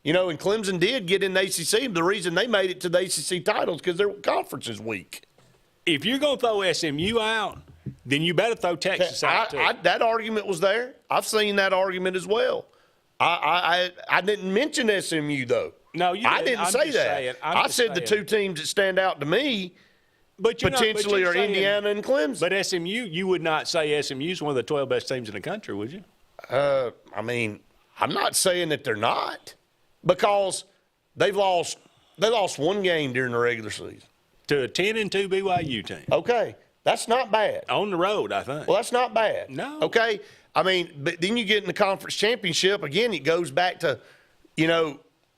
And Clemson did get in the ACC. The reason they made it to the ACC title is because their conference is weak. If you're going to throw SMU out, then you better throw Texas out, too. That argument was there. I've seen that argument as well. I didn't mention SMU, though. No, you didn't. I didn't say that. I said the 2 teams that stand out to me potentially are Indiana and Clemson. But SMU, you would not say SMU is one of the 12 best teams in the country, would you? I'm not saying that they're not, because they lost 1 game during the regular season to a 10-2 BYU team. Okay, that's not bad. On the road, I think. Well, that's not bad. No. Okay, but then you get in the conference championship again. It goes back to,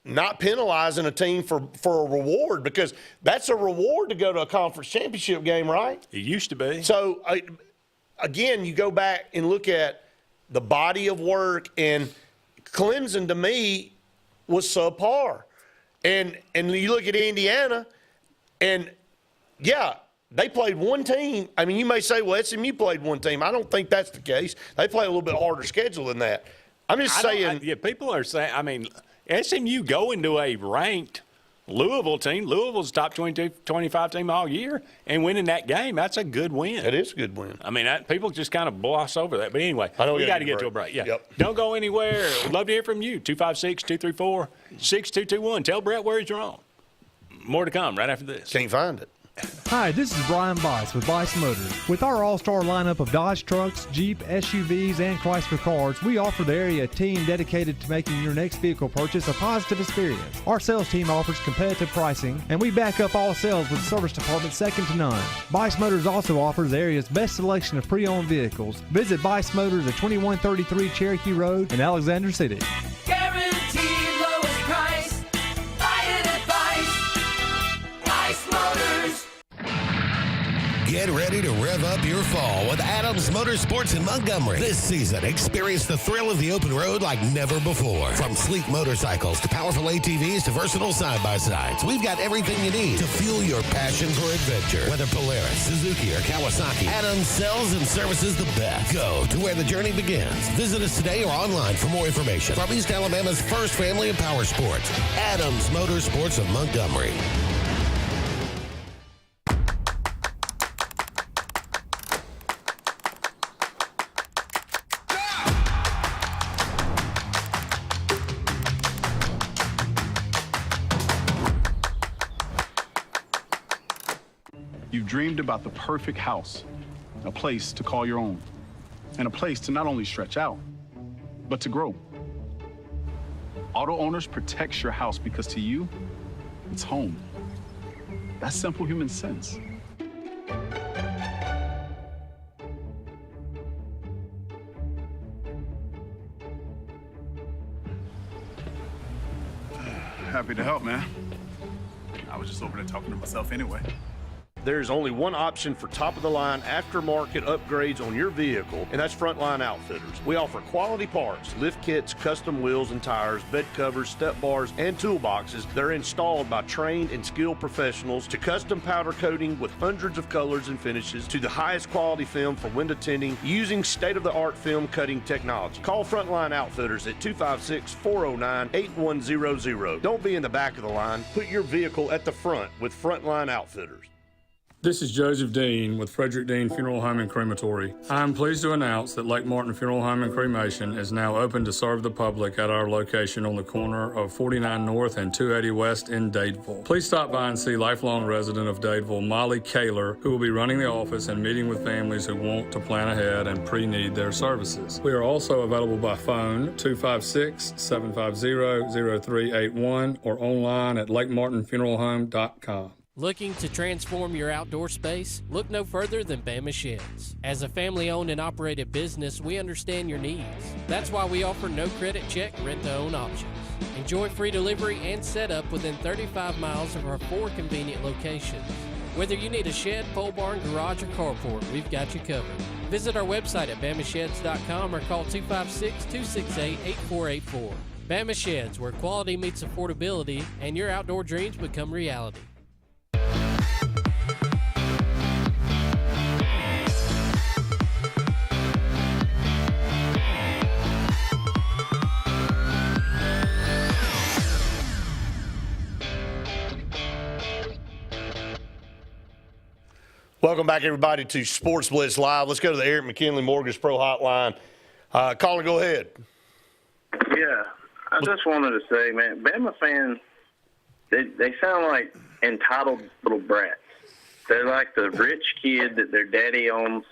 not penalizing a team for a reward, because that's a reward to go to a conference championship game, right? It used to be. So again, you go back and look at the body of work, and Clemson to me was subpar. And you look at Indiana, and Yeah, they played one team. I mean, you may say, well, SMU played one team. I don't think that's the case. They play a little bit harder schedule than that. I'm just saying. People are saying, I mean, SMU going to a ranked Louisville team. Louisville's top 25 team all year, and winning that game, that's a good win. It is a good win. I mean, people just kind of gloss over that. But anyway, we got to get to a break. Yeah. Yep. Don't go anywhere. We'd love to hear from you. 256-234-6221. Tell Brett where he's wrong. More to come right after this. Can't find it. Hi, this is Brian Bice with Bice Motors. With our all-star lineup of Dodge trucks, Jeep, SUVs, and Chrysler cars, we offer the area team dedicated to making your next vehicle purchase a positive experience. Our sales team offers competitive pricing, and we back up all sales with service department second to none. Bice Motors also offers the area's best selection of pre-owned vehicles. Visit Bice Motors at 2133 Cherokee Road in Alexander City. Guaranteed lowest price. Buy it at Bice Motors. Get ready to rev up your fall with Adams Motorsports in Montgomery. This season, experience the thrill of the open road like never before. From sleek motorcycles to powerful ATVs to versatile side-by-sides, we've got everything you need to fuel your passion for adventure. Whether Polaris, Suzuki, or Kawasaki, Adams sells and services the best. Go to where the journey begins. Visit us today or online for more information. From East Alabama's first family of power sports, Adams Motorsports of Montgomery. You've dreamed about the perfect house, a place to call your own, and a place to not only stretch out, but to grow. Auto Owners protects your house because to you, it's home. That's simple human sense. Happy to help, man. I was just over there talking to myself anyway. There's only one option for top-of-the-line aftermarket upgrades on your vehicle, and that's Frontline Outfitters. We offer quality parts, lift kits, custom wheels and tires, bed covers, step bars, and toolboxes that are installed by trained and skilled professionals, to custom powder coating with hundreds of colors and finishes, to the highest quality film for window tinting using state-of-the-art film cutting technology. Call Frontline Outfitters at 256-409-8100. Don't be in the back of the line. Put your vehicle at the front with Frontline Outfitters. This is Joseph Dean with Frederick Dean Funeral Home and Crematory. I am pleased to announce that Lake Martin Funeral Home and Cremation is now open to serve the public at our location on the corner of 49 North and 280 West in Dadeville. Please stop by and see lifelong resident of Dadeville, Molly Kaler, who will be running the office and meeting with families who want to plan ahead and pre-need their services. We are also available by phone, 256-750-0381, or online at lakemartinfuneralhome.com. Looking to transform your outdoor space? Look no further than Bama Sheds. As a family-owned and operated business, we understand your needs. That's why we offer no credit check, rent-to-own options. Enjoy free delivery and setup within 35 miles of our 4 convenient locations. Whether you need a shed, pole barn, garage, or carport, we've got you covered. Visit our website at bamasheds.com or call 256-268-8484. Bama Sheds, where quality meets affordability and your outdoor dreams become reality. Welcome back, everybody, to Sports Blitz Live. Let's go to the Eric McKinley Mortgage Pro Hotline. Caller, go ahead. Yeah, I just wanted to say, man, Bama fans, they sound like entitled little brats. They're like the rich kid that their daddy owns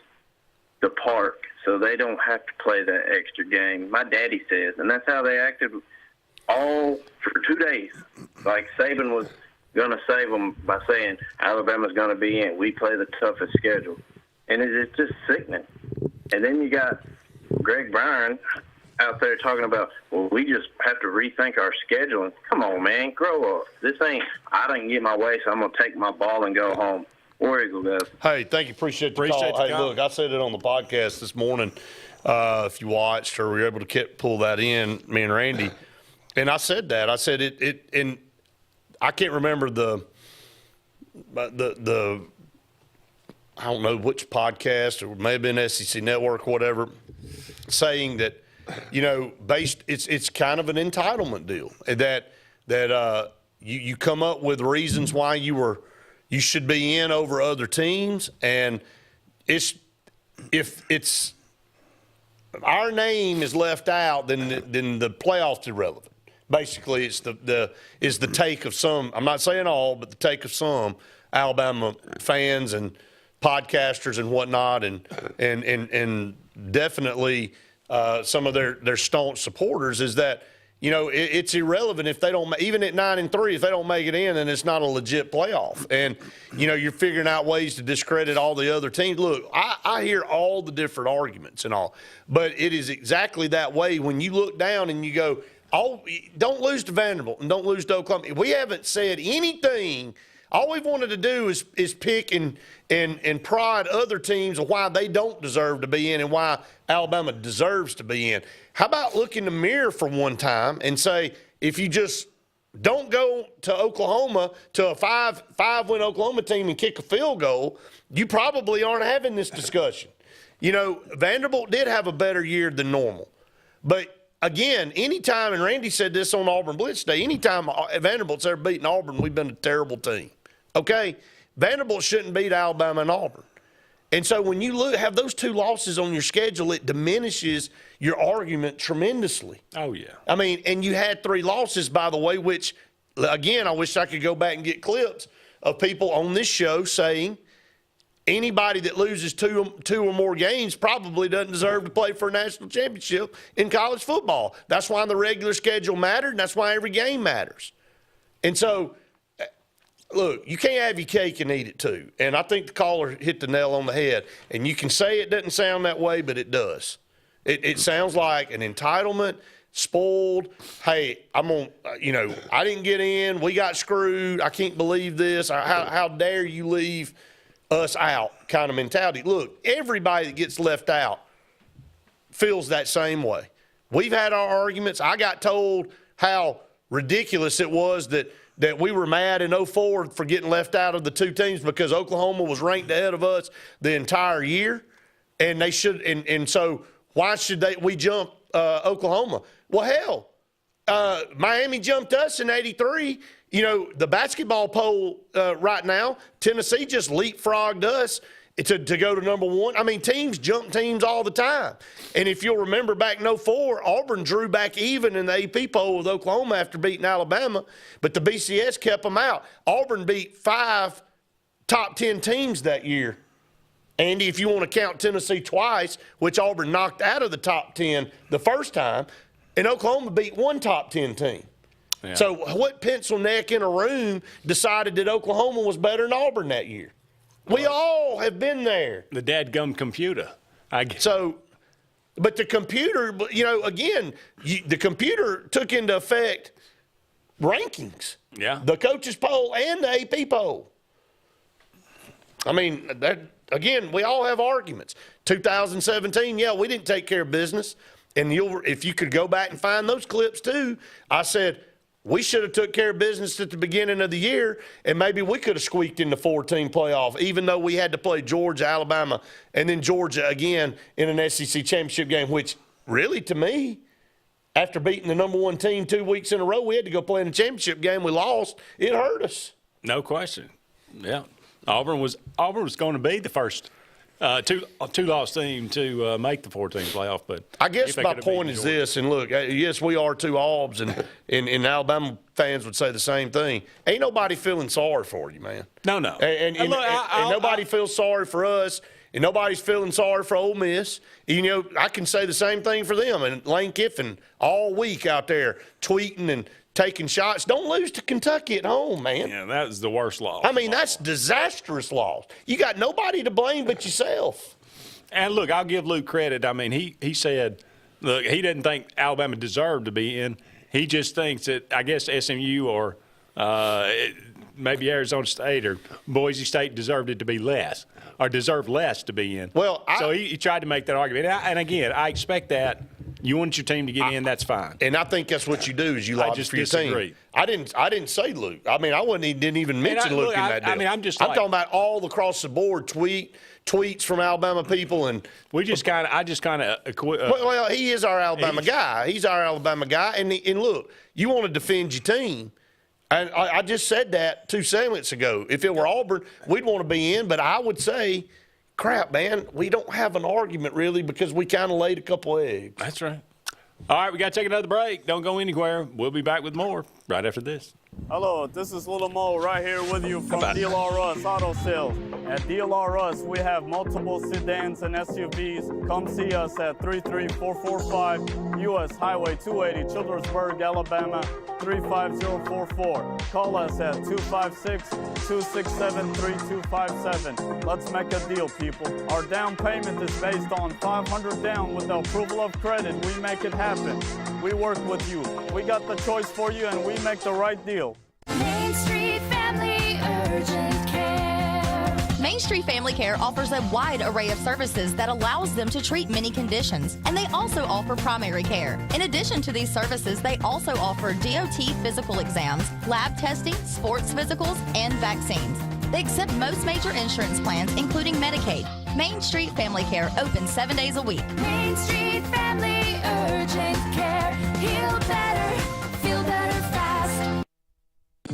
the park, so they don't have to play that extra game. My daddy says, and that's how they acted all for 2 days. Like Saban was going to save them by saying Alabama's going to be in. We play the toughest schedule. And it's just sickening. And then you got Greg Bryan out there talking about, well, we just have to rethink our scheduling. Come on, man, grow up. This ain't, I didn't get my way, so I'm going to take my ball and go home. War Eagle, guys. Hey, thank you. Appreciate the call. Hey, look, I said it on the podcast this morning, if you watched or were able to pull that in, me and Randy. And I said that. I said it and I can't remember the I don't know which podcast or maybe an SEC Network or whatever, saying that, it's kind of an entitlement deal that you come up with reasons why you should be in over other teams, and if it's our name is left out, then the playoffs irrelevant. Basically, it's the take of some. I'm not saying all, but the take of some Alabama fans and podcasters and whatnot, and definitely some of their staunch supporters is that it's irrelevant if they don't, even at 9-3, if they don't make it in, then it's not a legit playoff. And you're figuring out ways to discredit all the other teams. Look, I hear all the different arguments and all, but it is exactly that way when you look down and you go, oh, don't lose to Vanderbilt and don't lose to Oklahoma. We haven't said anything. All we've wanted to do is pick and prod other teams of why they don't deserve to be in and why Alabama deserves to be in. How about look in the mirror for one time and say, if you just don't go to Oklahoma, to a five-win Oklahoma team and kick a field goal, you probably aren't having this discussion. Vanderbilt did have a better year than normal. But again, anytime, and Randy said this on Auburn Blitz Day, anytime Vanderbilt's ever beaten Auburn, we've been a terrible team. Okay? Vanderbilt shouldn't beat Alabama and Auburn. And so when you have those two losses on your schedule, it diminishes your argument tremendously. Oh, yeah. I mean, and you had 3 losses, by the way, which, again, I wish I could go back and get clips of people on this show saying anybody that loses two or more games probably doesn't deserve to play for a national championship in college football. That's why the regular schedule mattered, and that's why every game matters. And so, look, you can't have your cake and eat it too. And I think the caller hit the nail on the head. And you can say it doesn't sound that way, but it does. It sounds like an entitlement, spoiled. Hey, I didn't get in. We got screwed. I can't believe this. How dare you leave us out kind of mentality. Look, everybody that gets left out feels that same way. We've had our arguments. I got told how ridiculous it was that we were mad in 2004 for getting left out of the 2 teams because Oklahoma was ranked ahead of us the entire year, and they should. And so why should we jump Oklahoma? Well, hell, Miami jumped us in '83. The basketball poll right now, Tennessee just leapfrogged us to go to number 1. I mean, teams jump teams all the time. And if you'll remember back in 2004, Auburn drew back even in the AP poll with Oklahoma after beating Alabama, but the BCS kept them out. Auburn beat 5 top 10 teams that year. Andy, if you want to count Tennessee twice, which Auburn knocked out of the top 10 the first time, and Oklahoma beat 1 top 10 team. Yeah. So what pencil neck in a room decided that Oklahoma was better than Auburn that year? We all have been there. The dadgum computer. So, but the computer, again, the computer took into effect rankings. Yeah. The coaches poll and the AP poll. I mean, again, we all have arguments. 2017, we didn't take care of business. And if you could go back and find those clips too, I said, we should have took care of business at the beginning of the year, and maybe we could have squeaked in the 4-team playoff, even though we had to play Georgia, Alabama, and then Georgia again in an SEC championship game, which really, to me, after beating the number 1 team 2 weeks in a row, we had to go play in a championship game. We lost. It hurt us. No question. Yeah. Auburn was going to be the first two-loss team to make the 4-team playoff, but I guess my point is this, and look, yes, we are 2 Aubs, and Alabama fans would say the same thing. Ain't nobody feeling sorry for you, man. No. And nobody feels sorry for us, and nobody's feeling sorry for Ole Miss. I can say the same thing for them. And Lane Kiffin all week out there tweeting and taking shots. Don't lose to Kentucky at home, man. Yeah, that was the worst loss. I mean, that's disastrous loss. You got nobody to blame but yourself. And look, I'll give Luke credit. I mean, he said, look, he didn't think Alabama deserved to be in. He just thinks that, I guess, SMU or maybe Arizona State or Boise State deserved it to be less or deserved less to be in. Well, so he tried to make that argument. And again, I expect that You want your team to get in, that's fine. And I think that's what you do is you lobby for your team. I didn't say Luke. I mean, didn't even mention Luke in that deal. I mean, I'm talking about all across the board tweets from Alabama people, and I just kind of. Well, he is our Alabama guy. He's our Alabama guy, and look, you want to defend your team. And I just said that 2 segments ago. If it were Auburn, we'd want to be in, but I would say, crap, man, we don't have an argument really because we kind of laid a couple eggs. That's right. All right, we got to take another break. Don't go anywhere. We'll be back with more right after this. Hello, this is Little Mo right here with you from DLR Us Auto Sales. At DLR Us, we have multiple sedans and SUVs. Come see us at 33445 U.S. Highway 280, Childersburg, Alabama 35044. Call us at 256-267-3257. Let's make a deal, people. Our down payment is based on $500 down with the approval of credit. We make it happen. We work with you. We got the choice for you, and we make the right deal. Main Street Family Urgent Care. Main Street Family Care offers a wide array of services that allows them to treat many conditions, and they also offer primary care. In addition to these services, they also offer DOT physical exams, lab testing, sports physicals, and vaccines. They accept most major insurance plans, including Medicaid. Main Street Family Care opens 7 days a week. Main Street Family Urgent Care. Heal better, feel better fast.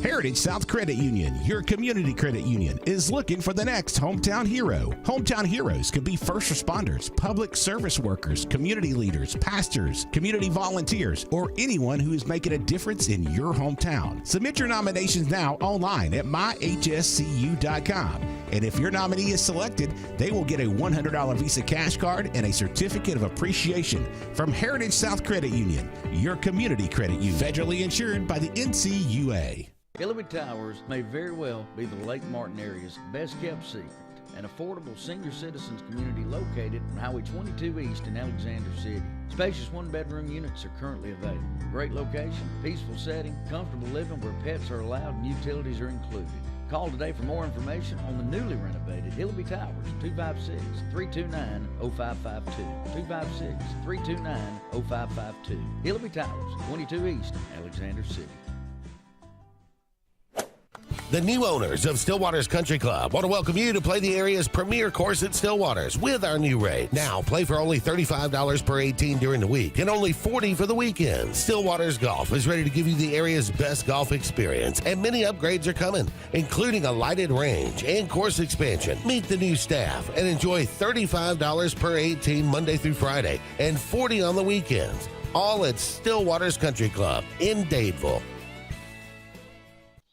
Heritage South Credit Union, your community credit union, is looking for the next hometown hero. Hometown heroes could be first responders, public service workers, community leaders, pastors, community volunteers, or anyone who is making a difference in your hometown. Submit your nominations now online at myhscu.com. And if your nominee is selected, they will get a $100 Visa cash card and a certificate of appreciation from Heritage South Credit Union, your community credit union, federally insured by the NCUA. Hillary Towers may very well be the Lake Martin area's best kept secret. An affordable senior citizens community located on Highway 22 East in Alexander City. Spacious one-bedroom units are currently available. Great location, peaceful setting, comfortable living where pets are allowed and utilities are included. Call today for more information on the newly renovated Hillary Towers, 256-329-0552. 256-329-0552. Hillary Towers, 22 East, Alexander City. The new owners of Stillwater's Country Club want to welcome you to play the area's premier course at Stillwater's with our new rate. Now, play for only $35 per 18 during the week and only $40 for the weekend. Stillwater's Golf is ready to give you the area's best golf experience, and many upgrades are coming, including a lighted range and course expansion. Meet the new staff and enjoy $35 per 18 Monday through Friday and $40 on the weekends. All at Stillwater's Country Club in Dadeville.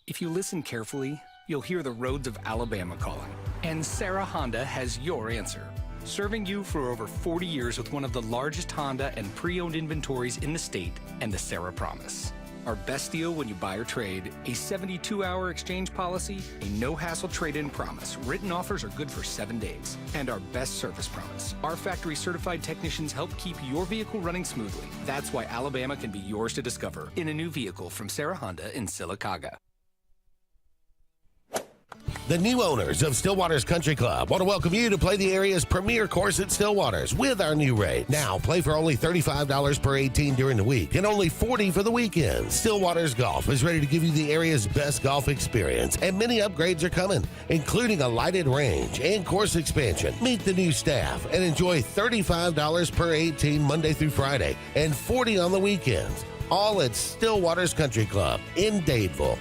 If you listen carefully, you'll hear the roads of Alabama calling. And Sarah Honda has your answer. Serving you for over 40 years with one of the largest Honda and pre-owned inventories in the state and the Sarah Promise. Our best deal when you buy or trade, a 72-hour exchange policy, a no-hassle trade-in promise. Written offers are good for 7 days. And our best service promise. Our factory-certified technicians help keep your vehicle running smoothly. That's why Alabama can be yours to discover in a new vehicle from Sarah Honda in Sylacauga. The new owners of Stillwater's Country Club want to welcome you to play the area's premier course at Stillwater's with our new rate. Now, play for only $35 per 18 during the week and only $40 for the weekend. Stillwater's Golf is ready to give you the area's best golf experience, and many upgrades are coming, including a lighted range and course expansion. Meet the new staff and enjoy $35 per 18 Monday through Friday and $40 on the weekends. All at Stillwater's Country Club in Dadeville.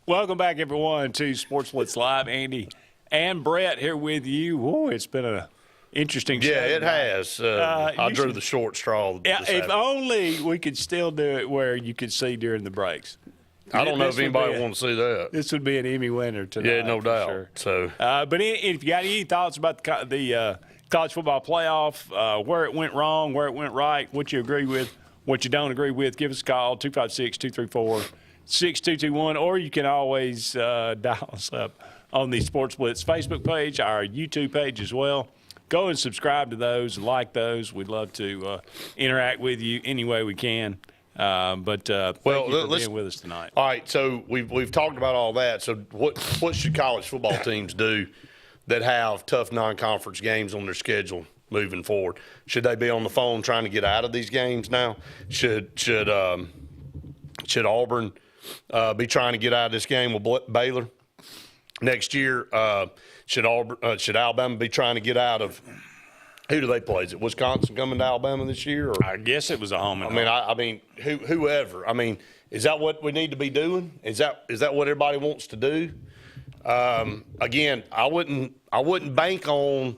Welcome back, everyone, to Sports Blitz Live. Andy and Brett here with you. Whoa, it's been an interesting show. Yeah, it has. I drew the short straw. If only we could still do it where you could see during the breaks. I don't know if anybody wants to see that. This would be an Emmy winner tonight. Yeah, no doubt. Sure. So, but if you got any thoughts about the college football playoff, where it went wrong, where it went right, what you agree with, what you don't agree with, give us a call, 256-234-6221, or you can always dial us up on the Sports Blitz Facebook page, our YouTube page as well. Go and subscribe to those, like those. We'd love to interact with you any way we can. Thank you for being with us tonight. All right, so we've talked about all that. So what should college football teams do that have tough non-conference games on their schedule moving forward? Should they be on the phone trying to get out of these games now? Should Auburn be trying to get out of this game with Baylor next year? Should Alabama be trying to get out of – who do they play? Is it Wisconsin coming to Alabama this year? Or? I guess it was a home and home. Whoever. I mean, is that what we need to be doing? Is that what everybody wants to do? Again, I wouldn't bank on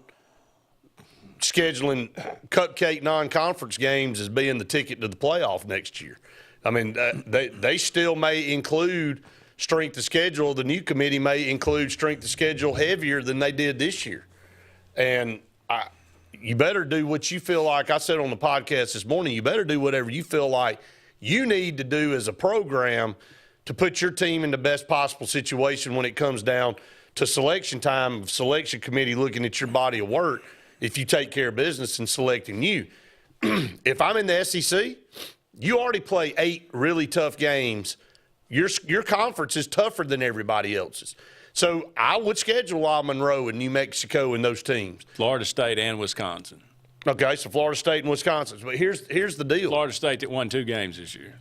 scheduling cupcake non-conference games as being the ticket to the playoff next year. I mean, they still may include strength of schedule. The new committee may include strength of schedule heavier than they did this year. And you better do what you feel like. I said on the podcast this morning, you better do whatever you feel like you need to do as a program to put your team in the best possible situation when it comes down to selection time, selection committee looking at your body of work if you take care of business and selecting you. If I'm in the SEC, you already play 8 really tough games. Your conference is tougher than everybody else's. So I would schedule La Monroe and New Mexico and those teams. Florida State and Wisconsin. Okay, so Florida State and Wisconsin. But here's the deal. Florida State that won 2 games this year.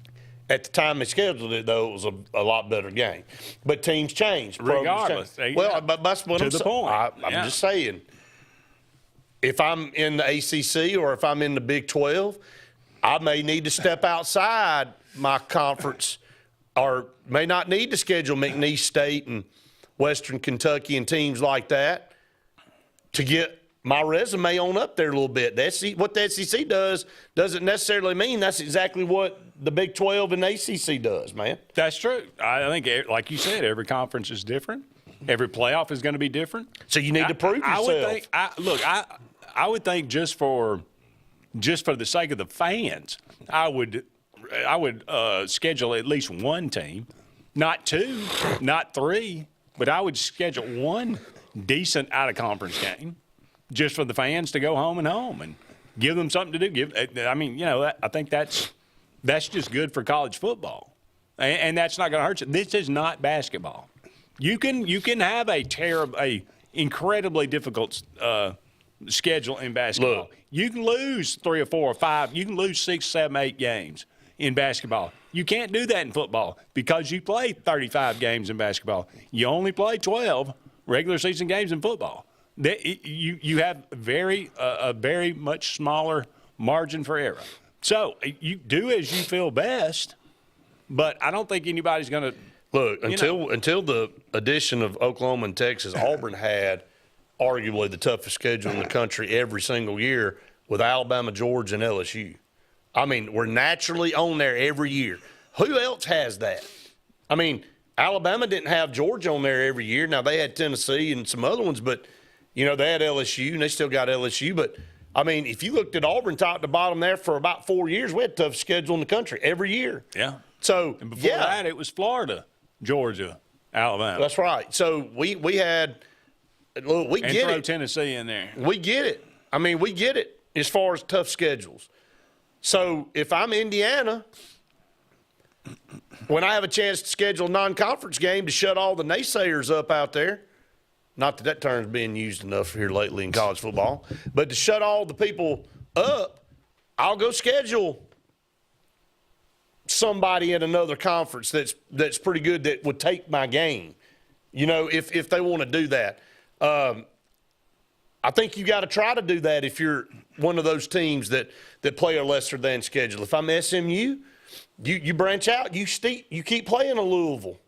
At the time they scheduled it, though, it was a lot better game. But teams change. Regardless. Well, but that's what I'm saying. I'm just saying. If I'm in the ACC or if I'm in the Big 12, I may need to step outside my conference or may not need to schedule McNeese State and Western Kentucky and teams like that to get my resume on up there a little bit. What the SEC does doesn't necessarily mean that's exactly what the Big 12 and ACC does, man. That's true. I think, like you said, every conference is different. Every playoff is going to be different. So you need to prove yourself. I would think just for the sake of the fans, I would schedule at least one team, not 2, not 3. But I would schedule one decent out-of-conference game just for the fans to go home and give them something to do. I think that's just good for college football, and that's not going to hurt you. This is not basketball. You can have a incredibly difficult schedule in basketball. Look, you can lose 3 or 4 or 5. You can lose 6, 7, 8 games in basketball. You can't do that in football because you play 35 games in basketball. You only play 12 regular season games in football. You have a very much smaller margin for error. So you do as you feel best, but I don't think anybody's going to look until the addition of Oklahoma and Texas. Auburn had arguably the toughest schedule in the country every single year with Alabama, Georgia, and LSU. I mean, we're naturally on there every year. Who else has that? I mean, Alabama didn't have Georgia on there every year. Now, they had Tennessee and some other ones, but, they had LSU, and they still got LSU. But, I mean, if you looked at Auburn top to bottom there for about 4 years, we had the toughest schedule in the country every year. Yeah. So, and before that, it was Florida, Georgia, Alabama. That's right. So, we had – look, we get it. And throw Tennessee in there. We get it. I mean, we get it as far as tough schedules. So if I'm Indiana, when I have a chance to schedule a non-conference game to shut all the naysayers up out there, not that term's being used enough here lately in college football, but to shut all the people up, I'll go schedule somebody in another conference that's pretty good that would take my game, if they want to do that. I think you got to try to do that if you're one of those teams that play a lesser than schedule. If I'm SMU, you branch out, you keep playing a Louisville.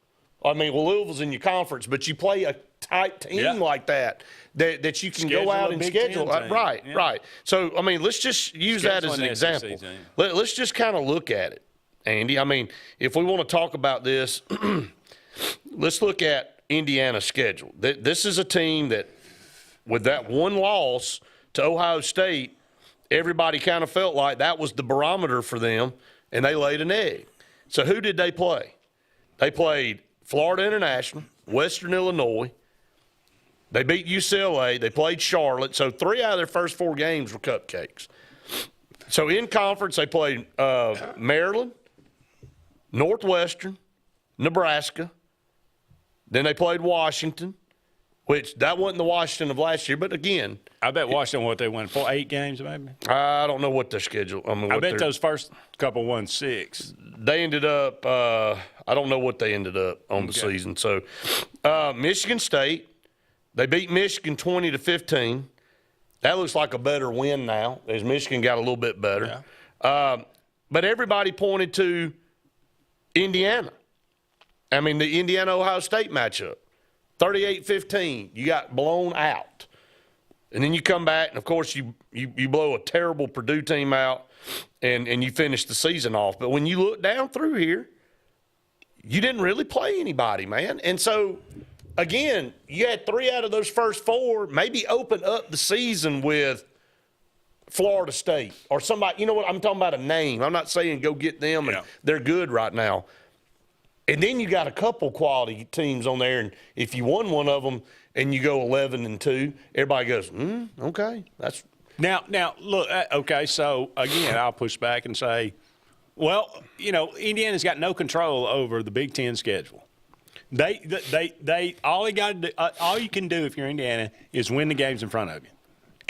I mean, Louisville's in your conference, but you play a tight team like that you can go out and schedule. Right. So, I mean, let's just use that as an example. Let's just kind of look at it, Andy. I mean, if we want to talk about this, let's look at Indiana's schedule. This is a team that, with that one loss to Ohio State, everybody kind of felt like that was the barometer for them, and they laid an egg. So who did they play? They played Florida International, Western Illinois, They beat UCLA. They played Charlotte. So 3 out of their first 4 games were cupcakes. So in conference, they played Maryland, Northwestern, Nebraska. Then they played Washington, which that wasn't the Washington of last year. But again, I bet Washington, what they won, 8 games maybe? I don't know what their schedule. I bet those first couple won 6. They ended up. I don't know what they ended up on the season. So, Michigan State, they beat Michigan 20-15. That looks like a better win now, as Michigan got a little bit better. Yeah. But everybody pointed to Indiana. I mean, the Indiana-Ohio State matchup, 38-15. You got blown out. And then you come back, and, of course, you blow a terrible Purdue team out, and you finish the season off. But when you look down through here, you didn't really play anybody, man. And so, again, you had 3 out of those first 4, maybe open up the season with Florida State or somebody. You know what? I'm talking about a name. I'm not saying go get them, and they're good right now. And then you got a couple quality teams on there, and if you won one of them and you go 11-2, everybody goes, okay, that's now look. Okay, so again, I'll push back and say, well, Indiana's got no control over the Big Ten schedule. They all you can do if you're Indiana is win the games in front of you,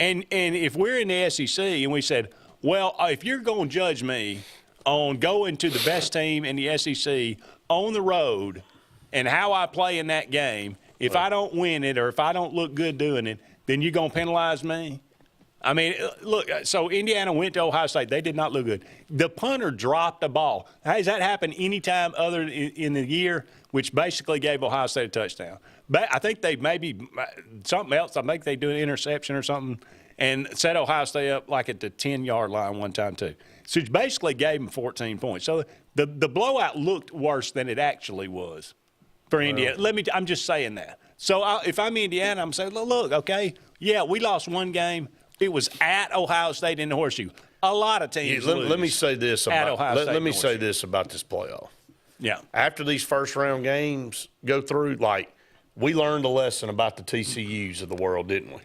and if we're in the SEC and we said, well, if you're going to judge me on going to the best team in the SEC on the road and how I play in that game, if I don't win it or if I don't look good doing it, then you're going to penalize me? I mean, look, so Indiana went to Ohio State. They did not look good. The punter dropped the ball. Has that happened any time other in the year, which basically gave Ohio State a touchdown? But I think they maybe something else. I think they do an interception or something and set Ohio State up like at the 10-yard line one time too. So it basically gave them 14 points. So the blowout looked worse than it actually was for Indiana. I'm just saying that. So if I'm Indiana, I'm saying, look, okay, yeah, we lost one game. It was at Ohio State in the Horseshoe. A lot of teams lose. Let me say this about Ohio State. Let me say this about this playoff. Yeah. After these first-round games go through, we learned a lesson about the TCUs of the world, didn't we?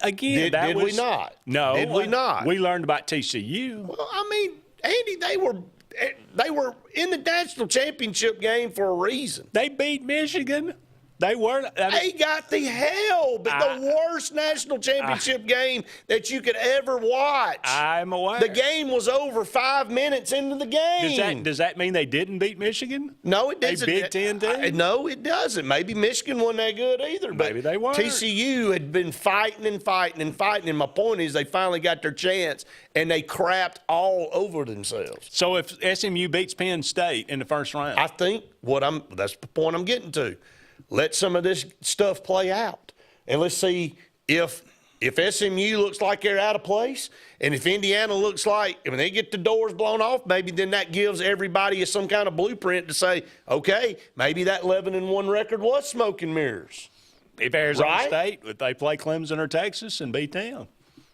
Again, did we not? No. Did we not? We learned about TCU. Well, I mean, Andy, they were in the national championship game for a reason. They beat Michigan. They were. They got the the worst national championship game that you could ever watch. I'm aware. The game was over 5 minutes into the game. Does that mean they didn't beat Michigan? No, it doesn't. A Big Ten team? No, it doesn't. Maybe Michigan wasn't that good either. Maybe they weren't. TCU had been fighting and fighting and fighting, and my point is they finally got their chance, and they crapped all over themselves. So if SMU beats Penn State in the first round, I think that's the point I'm getting to. Let some of this stuff play out, and let's see if SMU looks like they're out of place, and if Indiana looks like when they get the doors blown off, maybe then that gives everybody some kind of blueprint to say, okay, maybe that 11-1 record was smoke and mirrors. If Arizona State, if they play Clemson or Texas and beat them,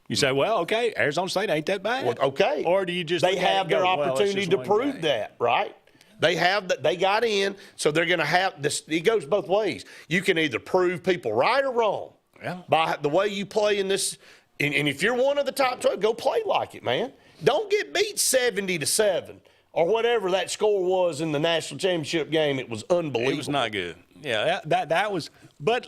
you say, well, okay, Arizona State ain't that bad. Well, okay. Or do you just they have their opportunity to prove that, right? They got in, so they're going to have this. It goes both ways. You can either prove people right or wrong by the way you play in this. And if you're one of the top 12, go play like it, man. Don't get beat 70-7 or whatever that score was in the national championship game. It was unbelievable. It was not good. Yeah, that was. But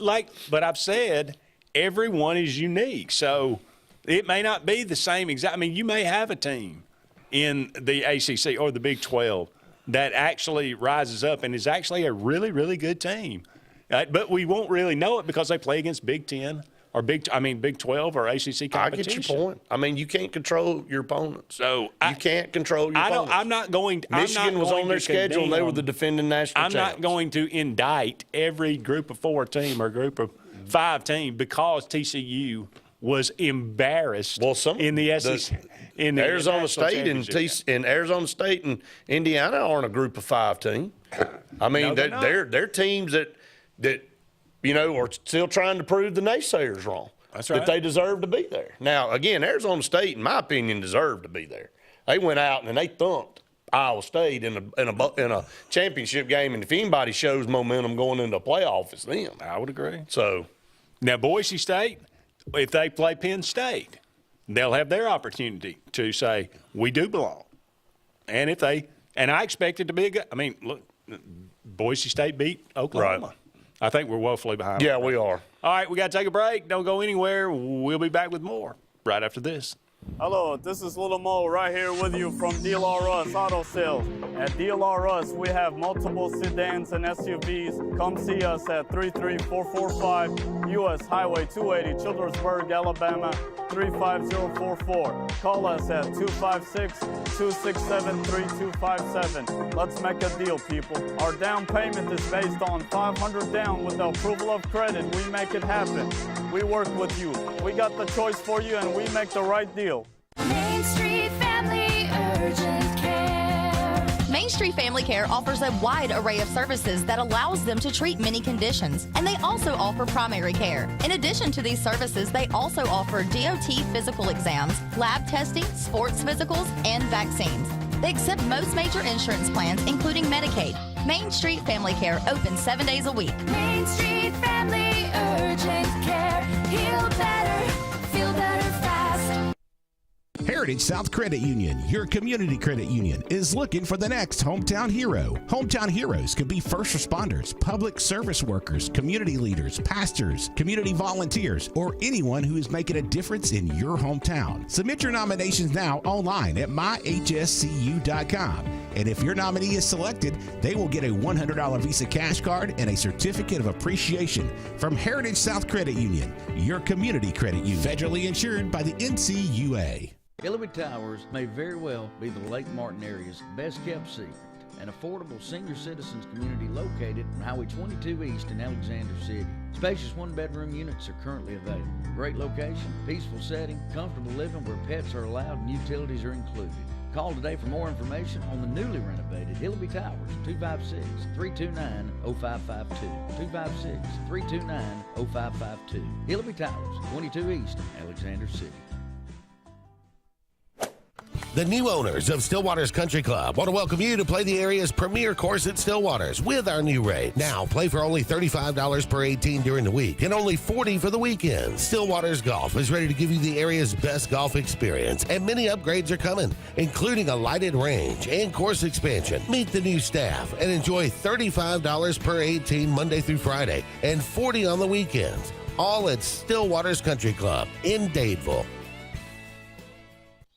I've said, everyone is unique, so it may not be the same exact. I mean, you may have a team in the ACC or the Big 12 that actually rises up and is actually a really, really good team. But we won't really know it because they play against Big 10 or Big 12 or ACC competition. I get your point. I mean, you can't control your opponents. So you can't control your opponents. I'm not going – Michigan was on their schedule and they were the defending national champs. I'm not going to indict every group of 4 team or group of 5 team because TCU was embarrassed in the SEC. Arizona State and Indiana aren't a group of 5 team. I mean, they're teams that are still trying to prove the naysayers wrong. That's right. That they deserve to be there. Now, again, Arizona State, in my opinion, deserved to be there. They went out and they thumped Iowa State in a championship game, and if anybody shows momentum going into a playoff, it's them. I would agree. So. Now, Boise State, if they play Penn State, they'll have their opportunity to say, we do belong. And if they – and I expect it to be a good – I mean, look, Boise State beat Oklahoma. Right. I think we're woefully behind. Yeah, we are. All right, we got to take a break. Don't go anywhere. We'll be back with more right after this. Hello, this is Little Mo right here with you from DLR Auto Sales. At DLR we have multiple sedans and SUVs. Come see us at 33445 US Highway 280, Childersburg, Alabama 35044. Call us at 256-267-3257. Let's make a deal, people. Our down payment is based on $500 down with the approval of credit. We make it happen. We work with you. We got the choice for you, and we make the right deal. Main Street Family Urgent Care. Main Street Family Care offers a wide array of services that allows them to treat many conditions, and they also offer primary care. In addition to these services, they also offer DOT physical exams, lab testing, sports physicals, and vaccines. They accept most major insurance plans, including Medicaid. Main Street Family Care open 7 days a week. Main Street Family Urgent Care. Heal better, feel better fast. Heritage South Credit Union, your community credit union, is looking for the next hometown hero. Hometown heroes could be first responders, public service workers, community leaders, pastors, community volunteers, or anyone who is making a difference in your hometown. Submit your nominations now online at myhscu.com. And if your nominee is selected, they will get a $100 Visa cash card and a certificate of appreciation from Heritage South Credit Union, your community credit union, federally insured by the NCUA. Hillary Towers may very well be the Lake Martin area's best kept secret. An affordable senior citizens community located on Highway 22 East in Alexander City. Spacious one-bedroom units are currently available. Great location, peaceful setting, comfortable living where pets are allowed and utilities are included. Call today for more information on the newly renovated Hillary Towers, 256-329-0552. 256-329-0552. Hillary Towers, 22 East, Alexander City. The new owners of Stillwater's Country Club want to welcome you to play the area's premier course at Stillwater's with our new rates. Now, play for only $35 per 18 during the week and only $40 for the weekend. Stillwater's Golf is ready to give you the area's best golf experience, and many upgrades are coming, including a lighted range and course expansion. Meet the new staff and enjoy $35 per 18 Monday through Friday and $40 on the weekends. All at Stillwater's Country Club in Dadeville.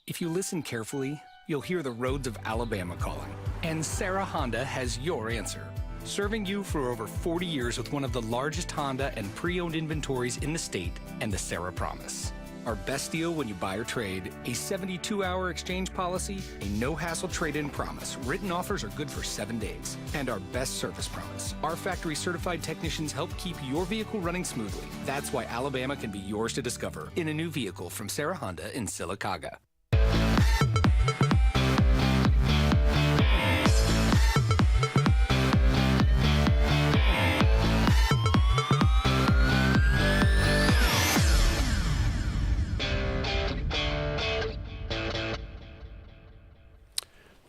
If you listen carefully, you'll hear the roads of Alabama calling. And Sarah Honda has your answer. Serving you for over 40 years with one of the largest Honda and pre-owned inventories in the state and the Sarah Promise. Our best deal when you buy or trade, a 72-hour exchange policy, a no-hassle trade-in promise. Written offers are good for 7 days. And our best service promise. Our factory-certified technicians help keep your vehicle running smoothly. That's why Alabama can be yours to discover in a new vehicle from Sarah Honda in Sylacauga.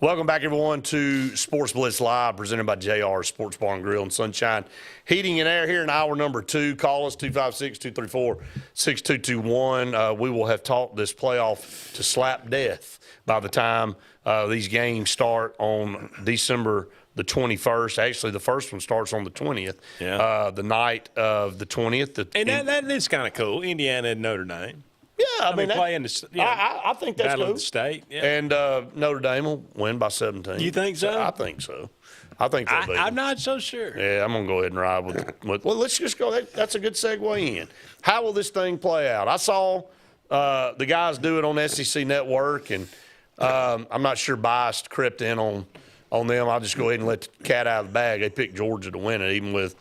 Welcome back, everyone, to Sports Blitz Live, presented by JR Sports Bar and Grill and Sunshine Heating and Air here in hour number 2. Call us 256-234-6221. We will have talked this playoff to slap death by the time these games start on December the 21st. Actually, the first one starts on the 20th, the night of the 20th. And that is kind of cool, Indiana and Notre Dame. Yeah, I mean playing the, I think that's Battle cool. of the State. Yeah. And Notre Dame will win by 17. You think so? I think so. I think they'll beat I'm them. not so sure. Yeah, I'm going to go ahead and ride with well, let's just go. That's a good segue in. How will this thing play out? I saw the guys do it on SEC Network, and I'm not sure bias crept in on them. I'll just go ahead and let the cat out of the bag. They picked Georgia to win it, even with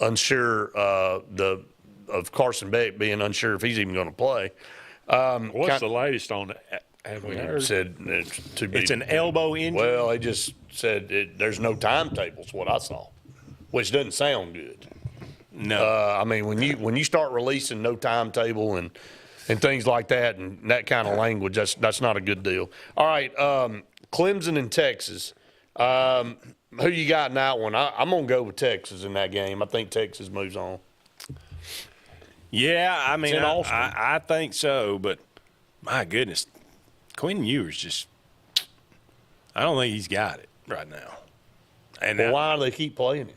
unsure of Carson Beck being unsure if he's even going to play. What's the latest on it? Have we heard? Said it's an elbow injury. Well, they just said there's no timetable. Is what I saw, which doesn't sound good. No, I mean when you start releasing no timetable and things like that and that kind of language, that's not a good deal. All right, Clemson and Texas. Who you got in that one? I'm gonna go with Texas in that game. I think Texas moves on. Yeah, I mean, It's in Austin. I think so, but my goodness, Quinn Ewers just – I don't think he's got it right now. And Well, why do they keep playing it?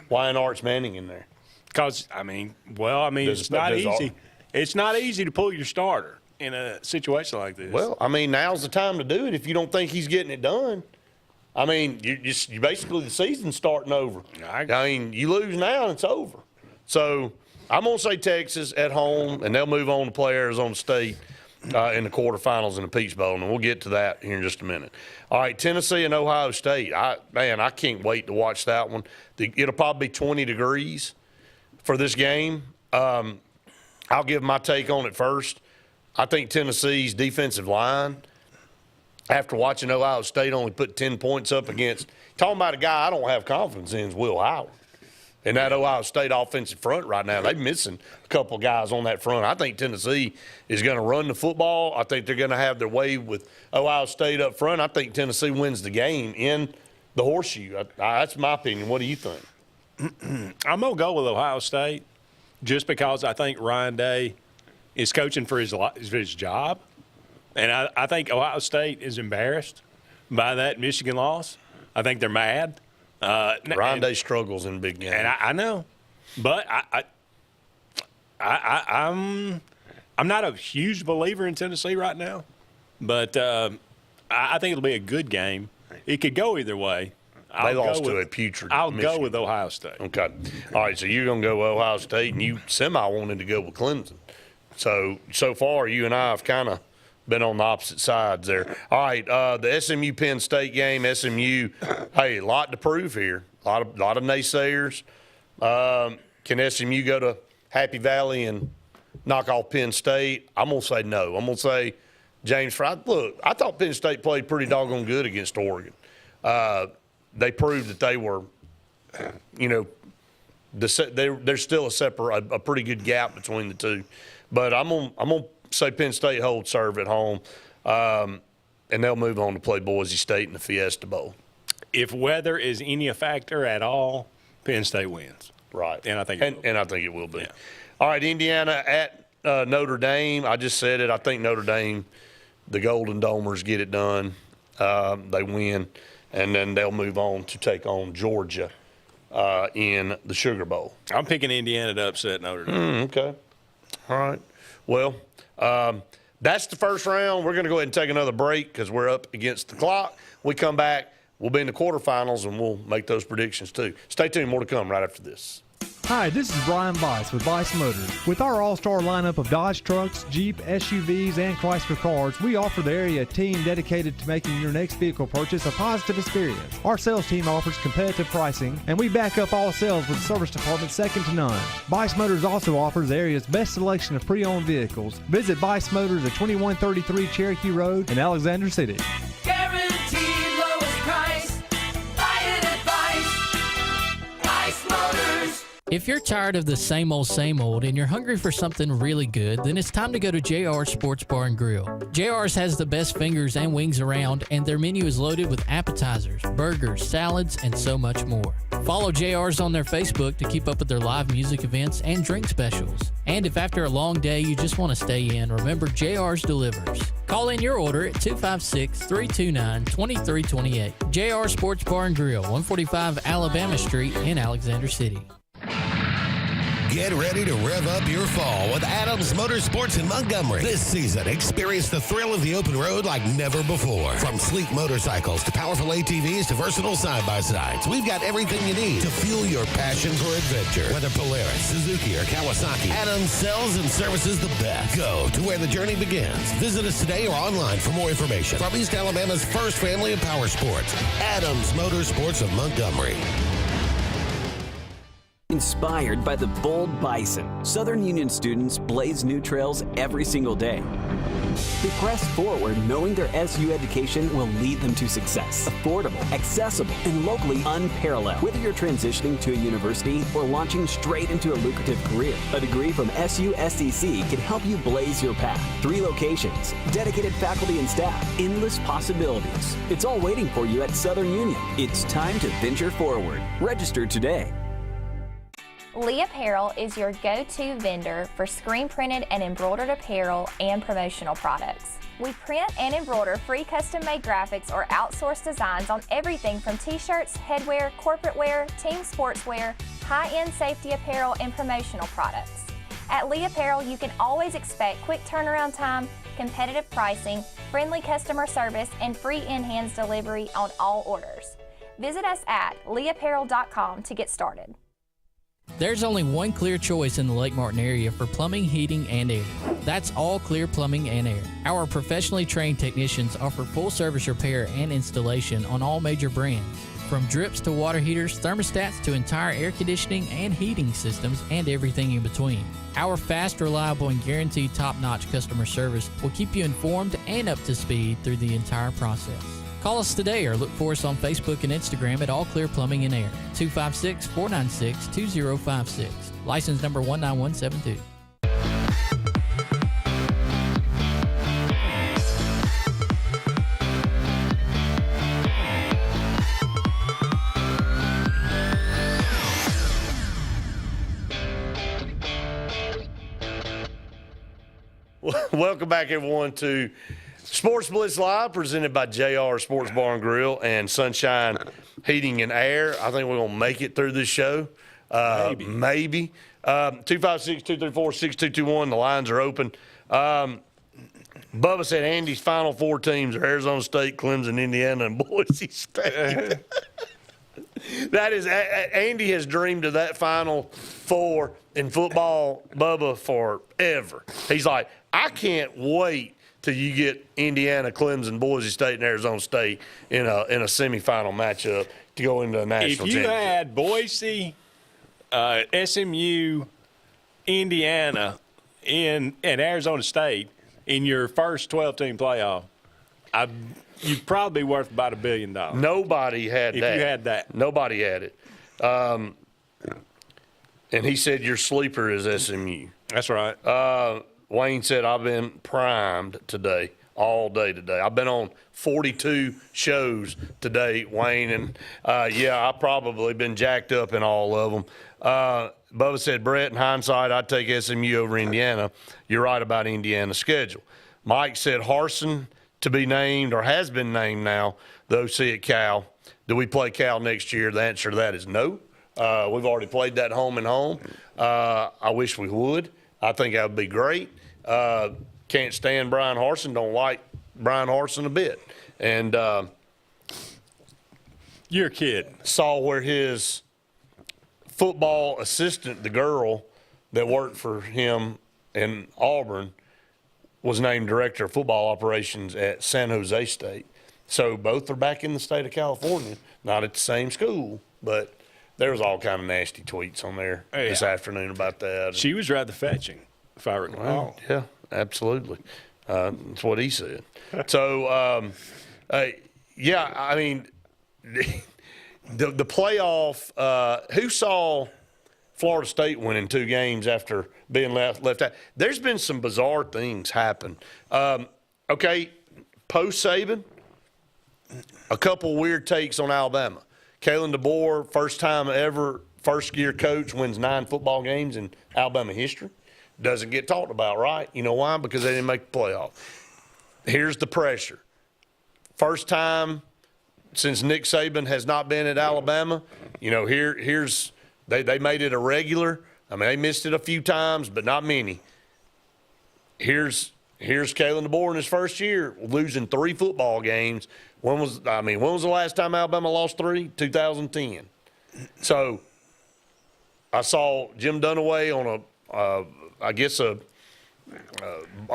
Why ain't Arch Manning in there? Because, it's not easy. It's not easy to pull your starter in a situation like this. Well, I mean, now's the time to do it if you don't think he's getting it done. I mean, you basically the season's starting over. I mean, you lose now and it's over. So I'm going to say Texas at home, and they'll move on to play Arizona State in the quarterfinals in the Peach Bowl, and we'll get to that here in just a minute. All right, Tennessee and Ohio State. I can't wait to watch that one. It'll probably be 20 degrees for this game. I'll give my take on it first. I think Tennessee's defensive line, after watching Ohio State only put 10 points up against, talking about a guy I don't have confidence in is Will Howard. And that Ohio State offensive front right now, they're missing a couple of guys on that front. I think Tennessee is going to run the football. I think they're going to have their way with Ohio State up front. I think Tennessee wins the game in the horseshoe. That's my opinion. What do you think? I'm going to go with Ohio State just because I think Ryan Day is coaching for his job. And I think Ohio State is embarrassed by that Michigan loss. I think they're mad. Ryan Day struggles in big games. And I know. But I'm not a huge believer in Tennessee right now. But I think it'll be a good game. It could go either way. They lost to a putrid I'll Michigan. go with Ohio State. Okay. All right, so you're going to go with Ohio State, and you wanted to go with Clemson. So far, you and I have kind of been on the opposite sides there. All right, the SMU-Penn State game, SMU, hey, a lot to prove here. A lot of naysayers. Can SMU go to Happy Valley and knock off Penn State? I'm going to say no. I'm going to say James Fry. Look, I thought Penn State played pretty doggone good against Oregon. They proved that they were, there's still a pretty good gap between the two. But I'm gonna say Penn State holds serve at home, and they'll move on to play Boise State in the Fiesta Bowl. If weather is any factor at all, Penn State wins. Right, and I think it will be. Yeah. All right, Indiana at Notre Dame. I just said it. I think Notre Dame, the Golden Domers, get it done. They win, and then they'll move on to take on Georgia in the Sugar Bowl. I'm picking Indiana to upset Notre Dame. Okay. All right. Well, that's the first round. We're going to go ahead and take another break because we're up against the clock. We come back, we'll be in the quarterfinals, and we'll make those predictions too. Stay tuned. More to come right after this. Hi, this is Brian Bice with Bice Motors. With our all-star lineup of Dodge trucks, Jeep, SUVs, and Chrysler cars, we offer the area team dedicated to making your next vehicle purchase a positive experience. Our sales team offers competitive pricing, and we back up all sales with a service department second to none. Bice Motors also offers the area's best selection of pre-owned vehicles. Visit Bice Motors at 2133 Cherokee Road in Alexander City. Guaranteed lowest price. Buy it at Bice Motors. If you're tired of the same old and you're hungry for something really good, then it's time to go to JR's Sports Bar and Grill. JR's has the best fingers and wings around, and their menu is loaded with appetizers, burgers, salads, and so much more. Follow JR's on their Facebook to keep up with their live music events and drink specials. And if after a long day you just want to stay in, remember JR's delivers. Call in your order at 256-329-2328. JR Sports Bar and Grill, 145 Alabama Street in Alexander City. Get ready to rev up your fall with Adams Motorsports in Montgomery. This season, experience the thrill of the open road like never before. From sleek motorcycles to powerful ATVs to versatile side-by-sides, we've got everything you need to fuel your passion for adventure. Whether Polaris, Suzuki, or Kawasaki, Adams sells and services the best. Go to where the journey begins. Visit us today or online for more information. From East Alabama's first family of power sports, Adams Motorsports of Montgomery. Inspired by the bold bison, Southern Union students blaze new trails every single day. They press forward knowing their SU education will lead them to success. Affordable, accessible, and locally unparalleled. Whether you're transitioning to a university or launching straight into a lucrative career, a degree from SU SDC can help you blaze your path. 3 locations, dedicated faculty and staff, endless possibilities. It's all waiting for you at Southern Union. It's time to venture forward. Register today. Lee Apparel is your go-to vendor for screen-printed and embroidered apparel and promotional products. We print and embroider free custom-made graphics or outsourced designs on everything from t-shirts, headwear, corporate wear, team sportswear, high-end safety apparel, and promotional products. At Lee Apparel, you can always expect quick turnaround time, competitive pricing, friendly customer service, and free in-hands delivery on all orders. Visit us at leeapparel.com to get started. There's only one clear choice in the Lake Martin area for plumbing, heating, and air. That's All Clear Plumbing and Air. Our professionally trained technicians offer full service repair and installation on all major brands. From drips to water heaters, thermostats to entire air conditioning and heating systems, and everything in between. Our fast, reliable, and guaranteed top-notch customer service will keep you informed and up to speed through the entire process. Call us today or look for us on Facebook and Instagram at All Clear Plumbing and Air, 256-496-2056. License number 19172. Welcome back, everyone, to Sports Blitz Live, presented by JR Sports Bar and Grill and Sunshine Heating and Air. I think we're going to make it through this show. Maybe. 256-234-6221. The lines are open. Bubba said Andy's final four teams are Arizona State, Clemson, Indiana, and Boise State. That is, Andy has dreamed of that Final Four in football, Bubba, forever. He's like, I can't wait till you get Indiana, Clemson, Boise State, and Arizona State in a semifinal matchup to go into a national championship. If you had Boise, SMU, Indiana, and Arizona State in your first 12-team playoff, you'd probably be worth about $1 billion. Nobody had that. If you had that. Nobody had it. And he said your sleeper is SMU. That's right. Wayne said, I've been primed today, all day today. I've been on 42 shows today, Wayne, and, I've probably been jacked up in all of them. Bubba said, Brett, in hindsight, I'd take SMU over Indiana. You're right about Indiana's schedule. Mike said Harsin to be named, or has been named now, the OC at Cal. Do we play Cal next year? The answer to that is no. We've already played that home and home. I wish we would. I think that would be great. Can't stand Brian Harsin. Don't like Brian Harsin a bit. And you're a kid. Saw where his football assistant, the girl that worked for him in Auburn, was named director of football operations at San Jose State. So both are back in the state of California, not at the same school, but there was all kind of nasty tweets on there this afternoon about that. She was rather fetching, if I recall. Well, yeah, absolutely. That's what he said. So, I mean, the playoff, who saw Florida State winning 2 games after being left out? There's been some bizarre things happen. Post-Saban, a couple weird takes on Alabama. Kalen DeBoer, first time ever, first-year coach, wins 9 football games in Alabama history. Doesn't get talked about, right? You know why? Because they didn't make the playoff. Here's the pressure. First time since Nick Saban has not been at Alabama, here's they made it a regular. I mean, they missed it a few times, but not many. Here's Kalen DeBoer in his first year, losing 3 football games. When was the last time Alabama lost 3? 2010. So I saw Jim Dunaway on a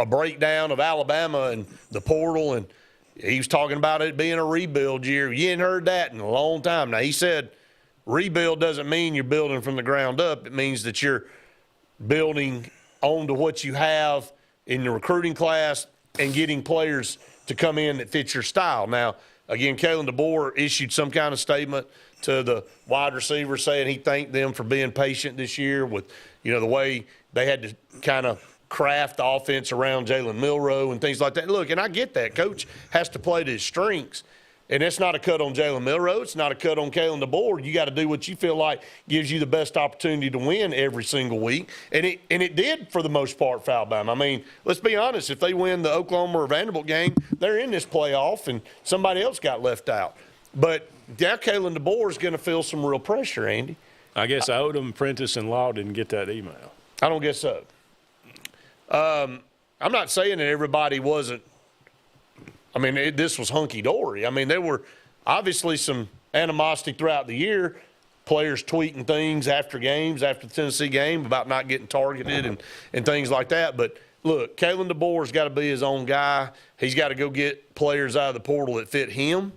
breakdown of Alabama and the portal, and he was talking about it being a rebuild year. You ain't heard that in a long time. Now, he said rebuild doesn't mean you're building from the ground up. It means that you're building onto what you have in the recruiting class and getting players to come in that fit your style. Now, again, Kalen DeBoer issued some kind of statement to the wide receiver saying he thanked them for being patient this year with, the way they had to kind of craft the offense around Jalen Milroe and things like that. Look, and I get that. Coach has to play to his strengths. And it's not a cut on Jalen Milroe. It's not a cut on Kalen DeBoer. You got to do what you feel like gives you the best opportunity to win every single week. And it did for the most part for Alabama. I mean, let's be honest. If they win the Oklahoma or Vanderbilt game, they're in this playoff, and somebody else got left out. But now Kalen DeBoer is going to feel some real pressure, Andy. I guess Odom, Prentice, and Law didn't get that email. I don't guess so. I'm not saying that everybody wasn't. I mean, this was hunky-dory. I mean, there were obviously some animosity throughout the year, players tweeting things after games, after the Tennessee game, about not getting targeted and things like that. But, look, Kalen DeBoer's got to be his own guy. He's got to go get players out of the portal that fit him.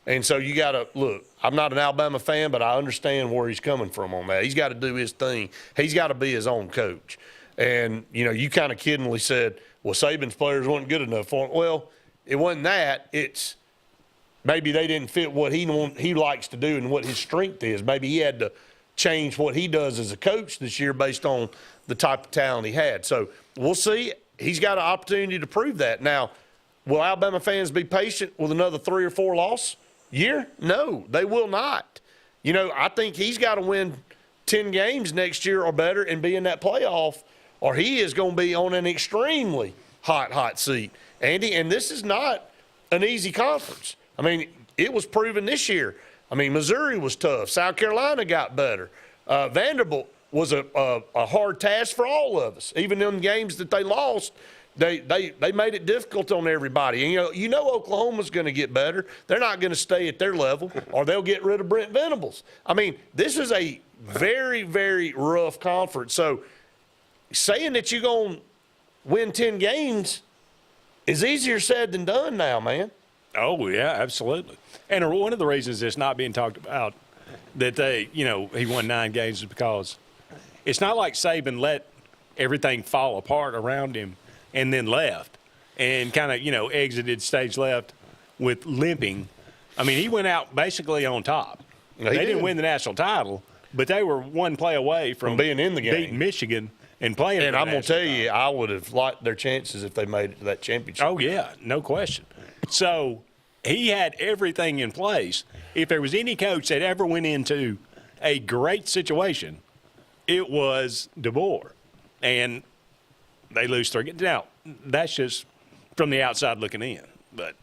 And so you got to – look, I'm not an Alabama fan, but I understand where he's coming from on that. He's got to do his thing. He's got to be his own coach. And, you know, you kind of kiddingly said, well, Saban's players weren't good enough for him. Well, it wasn't that. It's maybe they didn't fit what he likes to do and what his strength is. Maybe he had to change what he does as a coach this year based on the type of talent he had. So we'll see. He's got an opportunity to prove that. Now, will Alabama fans be patient with another 3 or 4 loss year? No, they will not. You know, I think he's got to win 10 games next year or better and be in that playoff, or he is going to be on an extremely hot seat, Andy. And this is not an easy conference. I mean, it was proven this year. I mean, Missouri was tough. South Carolina got better. Vanderbilt was a hard task for all of us. Even in games that they lost, they made it difficult on everybody. And, you know Oklahoma's going to get better. They're not going to stay at their level, or they'll get rid of Brent Venables. I mean, this is a very, very rough conference. So saying that you're going to win 10 games is easier said than done now, man. Oh, yeah, absolutely. And one of the reasons it's not being talked about that he won 9 games is because it's not like Saban let everything fall apart around him and then left and kind of, exited stage left with limping. I mean, he went out basically on top. They didn't win the national title, but they were one play away from being in the game, beating Michigan and playing. And I'm going to tell you, I would have liked their chances if they made it to that championship. Oh, yeah, no question. So he had everything in place. If there was any coach that ever went into a great situation, it was DeBoer. And they lose 3 games. Now, that's just from the outside looking in. But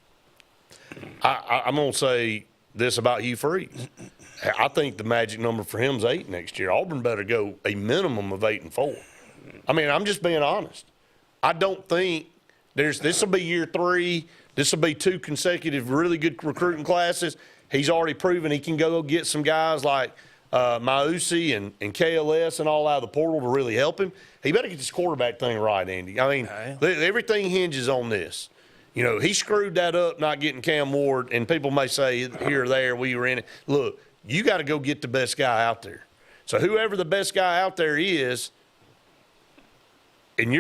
I'm going to say this about Hugh Freeze. I think the magic number for him is 8 next year. Auburn better go a minimum of 8-4. I mean, I'm just being honest. I don't think this will be year 3. This will be 2 consecutive really good recruiting classes. He's already proven he can go get some guys like Mausi and KLS and all out of the portal to really help him. He better get this quarterback thing right, Andy. I mean, everything hinges on this. He screwed that up not getting Cam Ward, and people may say here or there we were in it. Look, you got to go get the best guy out there. So whoever the best guy out there is, and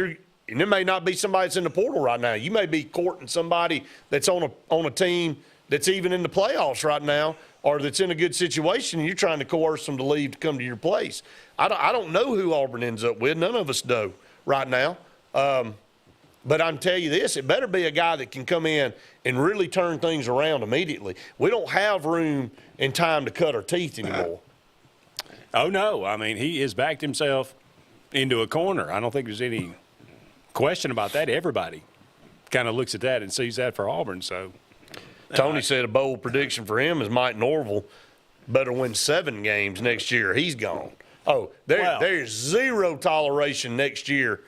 it may not be somebody that's in the portal right now. You may be courting somebody that's on a team that's even in the playoffs right now, or that's in a good situation, and you're trying to coerce them to leave to come to your place. I don't know who Auburn ends up with. None of us know right now. But I'm telling you this, it better be a guy that can come in and really turn things around immediately. We don't have room and time to cut our teeth anymore. Oh, no. I mean, he has backed himself into a corner. I don't think there's any question about that. Everybody kind of looks at that and sees that for Auburn. So Tony said a bold prediction for him is Mike Norvell better win 7 games next year. He's gone. Oh, there's zero toleration next year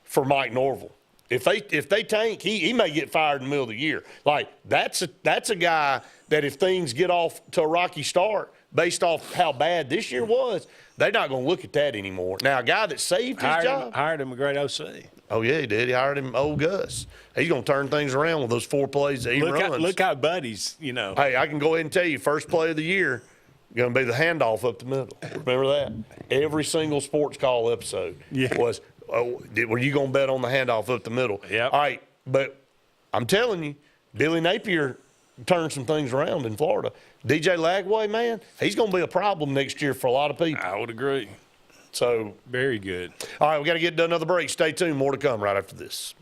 for Mike Norvell. If they tank, he may get fired in the middle of the year. Like, that's a guy that if things get off to a rocky start based off how bad this year was, they're not going to look at that anymore. Now, a guy that saved his job. Hired him a great OC. Oh, yeah, he did. He hired him, old Gus. He's going to turn things around with those 4 plays that he runs. Look how buddies, Hey, I can go ahead and tell you, first play of the year, going to be the handoff up the middle. Remember that? Every single sports call episode was, were you going to bet on the handoff up the middle? Yeah. All right, but I'm telling you, Billy Napier turned some things around in Florida. DJ Lagway, man, he's going to be a problem next year for a lot of people. I would agree. So very good. All right, we got to get to another break. Stay tuned. More to come right after this.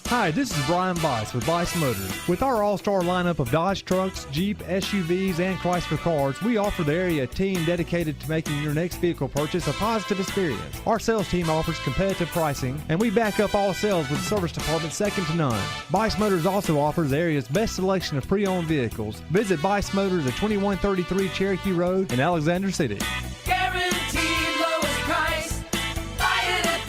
Hi, this is Brian Bice with Bice Motors. With our all-star lineup of Dodge trucks, Jeep, SUVs, and Chrysler cars, we offer the area team dedicated to making your next vehicle purchase a positive experience. Our sales team offers competitive pricing, and we back up all sales with a service department second to none. Bice Motors also offers the area's best selection of pre-owned vehicles. Visit Bice Motors at 2133 Cherokee Road in Alexander City. Guaranteed lowest price. Buy it at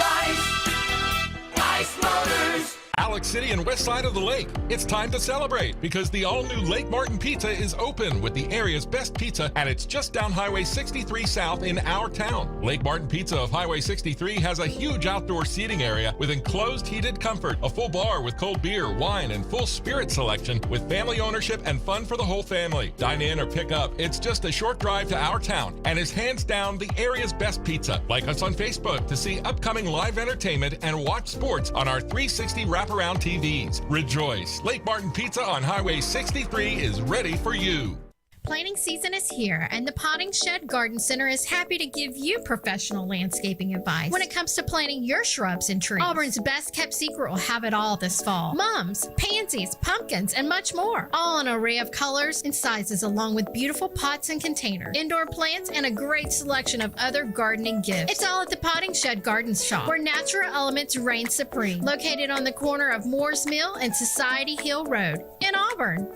Bice Motors. Alex City and west side of the lake. It's time to celebrate because the all-new Lake Martin Pizza is open with the area's best pizza, and it's just down Highway 63 South in our town. Lake Martin Pizza of Highway 63 has a huge outdoor seating area with enclosed heated comfort, a full bar with cold beer, wine, and full spirit selection with family ownership and fun for the whole family. Dine in or pick up. It's just a short drive to our town and is hands down the area's best pizza. Like us on Facebook to see upcoming live entertainment and watch sports on our 360 wraparound TVs. Rejoice! Lake Martin Pizza on Highway 63 is ready for you. Planting season is here, and the Potting Shed Garden Center is happy to give you professional landscaping advice when it comes to planting your shrubs and trees. Auburn's best kept secret will have it all this fall. Mums, pansies, pumpkins, and much more. All in an array of colors and sizes, along with beautiful pots and containers, indoor plants, and a great selection of other gardening gifts. It's all at the Potting Shed Garden Shop, where natural elements reign supreme. Located on the corner of Moore's Mill and Society Hill Road in Auburn.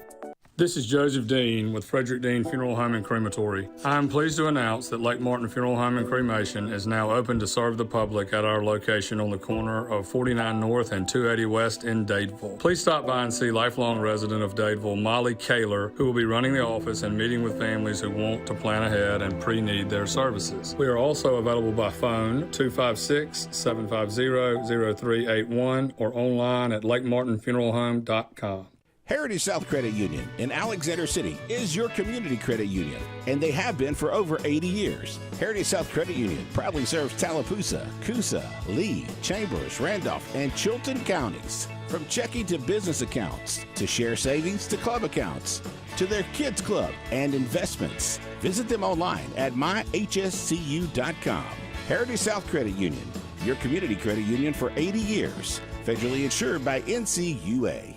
This is Joseph Dean with Frederick Dean Funeral Home and Crematory. I am pleased to announce that Lake Martin Funeral Home and Cremation is now open to serve the public at our location on the corner of 49 North and 280 West in Dadeville. Please stop by and see lifelong resident of Dadeville, Molly Kaler, who will be running the office and meeting with families who want to plan ahead and pre-need their services. We are also available by phone 256-750-0381 or online at lakemartinfuneralhome.com. Heritage South Credit Union in Alexander City is your community credit union, and they have been for over 80 years. Heritage South Credit Union proudly serves Tallapoosa, Coosa, Lee, Chambers, Randolph, and Chilton counties. From checking to business accounts, to share savings to club accounts, to their kids club and investments. Visit them online at myhscu.com. Heritage South Credit Union, your community credit union for 80 years. Federally insured by NCUA.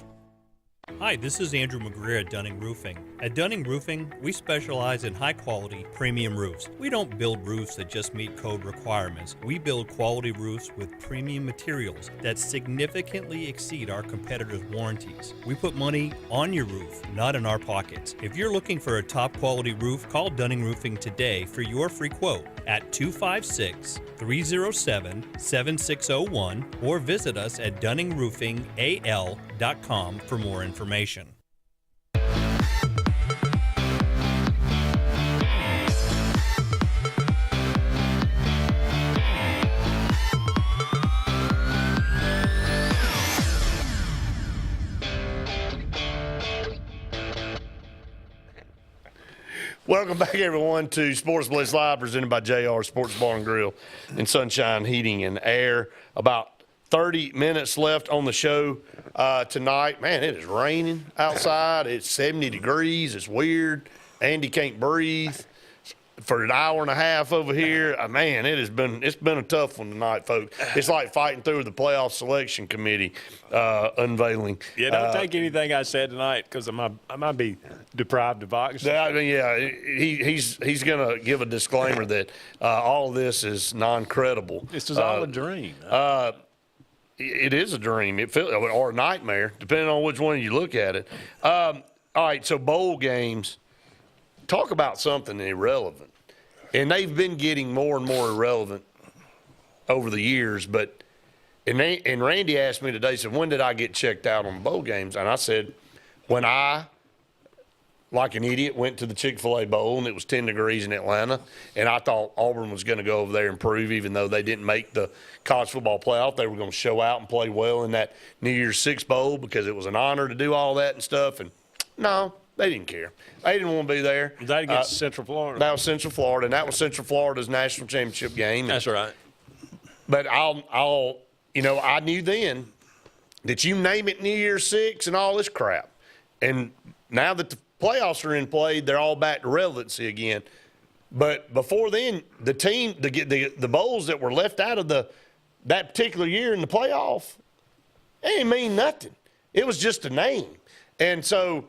Hi, this is Andrew McGreer at Dunning Roofing. At Dunning Roofing, we specialize in high-quality, premium roofs. We don't build roofs that just meet code requirements. We build quality roofs with premium materials that significantly exceed our competitors' warranties. We put money on your roof, not in our pockets. If you're looking for a top-quality roof, call Dunning Roofing today for your free quote at 256-307-7601 or visit us at DunningRoofingAL.com for more information. Welcome back, everyone, to Sports Blitz Live, presented by JR Sports Bar and Grill and Sunshine Heating and Air. About 30 minutes left on the show tonight. Man, it is raining outside. It's 70 degrees. It's weird. Andy can't breathe for an hour and a half over here. Man, it's been a tough one tonight, folks. It's like fighting through the playoff selection committee unveiling. Yeah, don't take anything I said tonight because I might be deprived of oxygen. I mean, yeah, he's going to give a disclaimer that all of this is non-credible. This is all a dream. It is a dream. It feels or a nightmare, depending on which one you look at it. All right, so bowl games. Talk about something irrelevant. And they've been getting more and more irrelevant over the years. And Randy asked me today, said, when did I get checked out on bowl games? And I said, when I, like an idiot, went to the Chick-fil-A Bowl and it was 10 degrees in Atlanta, and I thought Auburn was going to go over there and prove, even though they didn't make the college football playoff, they were going to show out and play well in that New Year's Six Bowl because it was an honor to do all that and stuff. And no. They didn't care. They didn't want to be there. That against Central Florida. That was Central Florida, and that was Central Florida's national championship game. That's right. But I knew then that you name it New Year's Six and all this crap. And now that the playoffs are in play, they're all back to relevancy again. But before then, the bowls that were left out of that particular year in the playoff, It didn't mean nothing. It was just a name. And so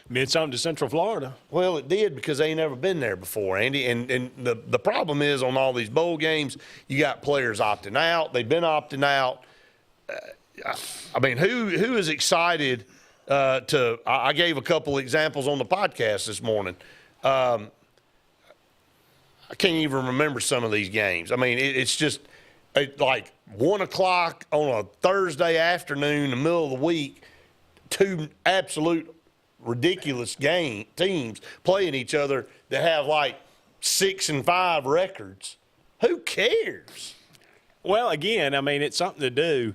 meant something to Central Florida. Well, it did because they ain't never been there before, Andy. And the problem is on all these bowl games, you got players opting out. They've been opting out. I mean, who is excited I gave a couple examples on the podcast this morning. I can't even remember some of these games. I mean, it's just like 1 o'clock on a Thursday afternoon in the middle of the week, two absolute ridiculous teams playing each other that have like 6 and 5 records. Who cares? Well, again, I mean, it's something to do.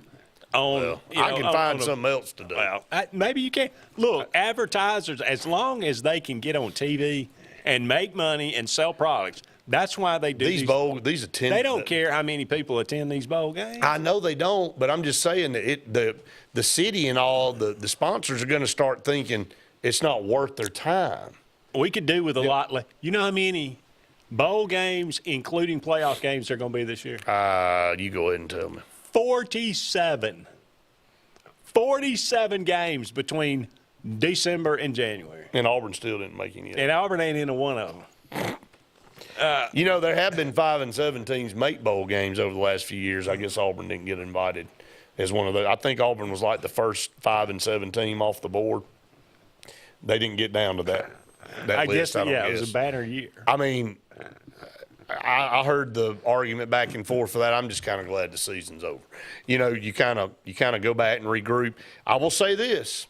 I can find something else to do. Well, maybe you can. Look, advertisers, as long as they can get on TV and make money and sell products, that's why they do these attend. They don't care how many people attend these bowl games. I know they don't, but I'm just saying that the city and all the sponsors are going to start thinking it's not worth their time. We could do with a lot less. You know how many bowl games, including playoff games, there are going to be this year? You go ahead and tell me. 47 games between December and January. And Auburn still didn't make any. And Auburn ain't into one of them. There have been 5 and 7 teams make bowl games over the last few years. I guess Auburn didn't get invited as one of those. I think Auburn was like the first 5 and 7 team off the board. They didn't get down to that list. It was a banner year. I mean, I heard the argument back and forth for that. I'm just kind of glad the season's over. You kind of go back and regroup. I will say this,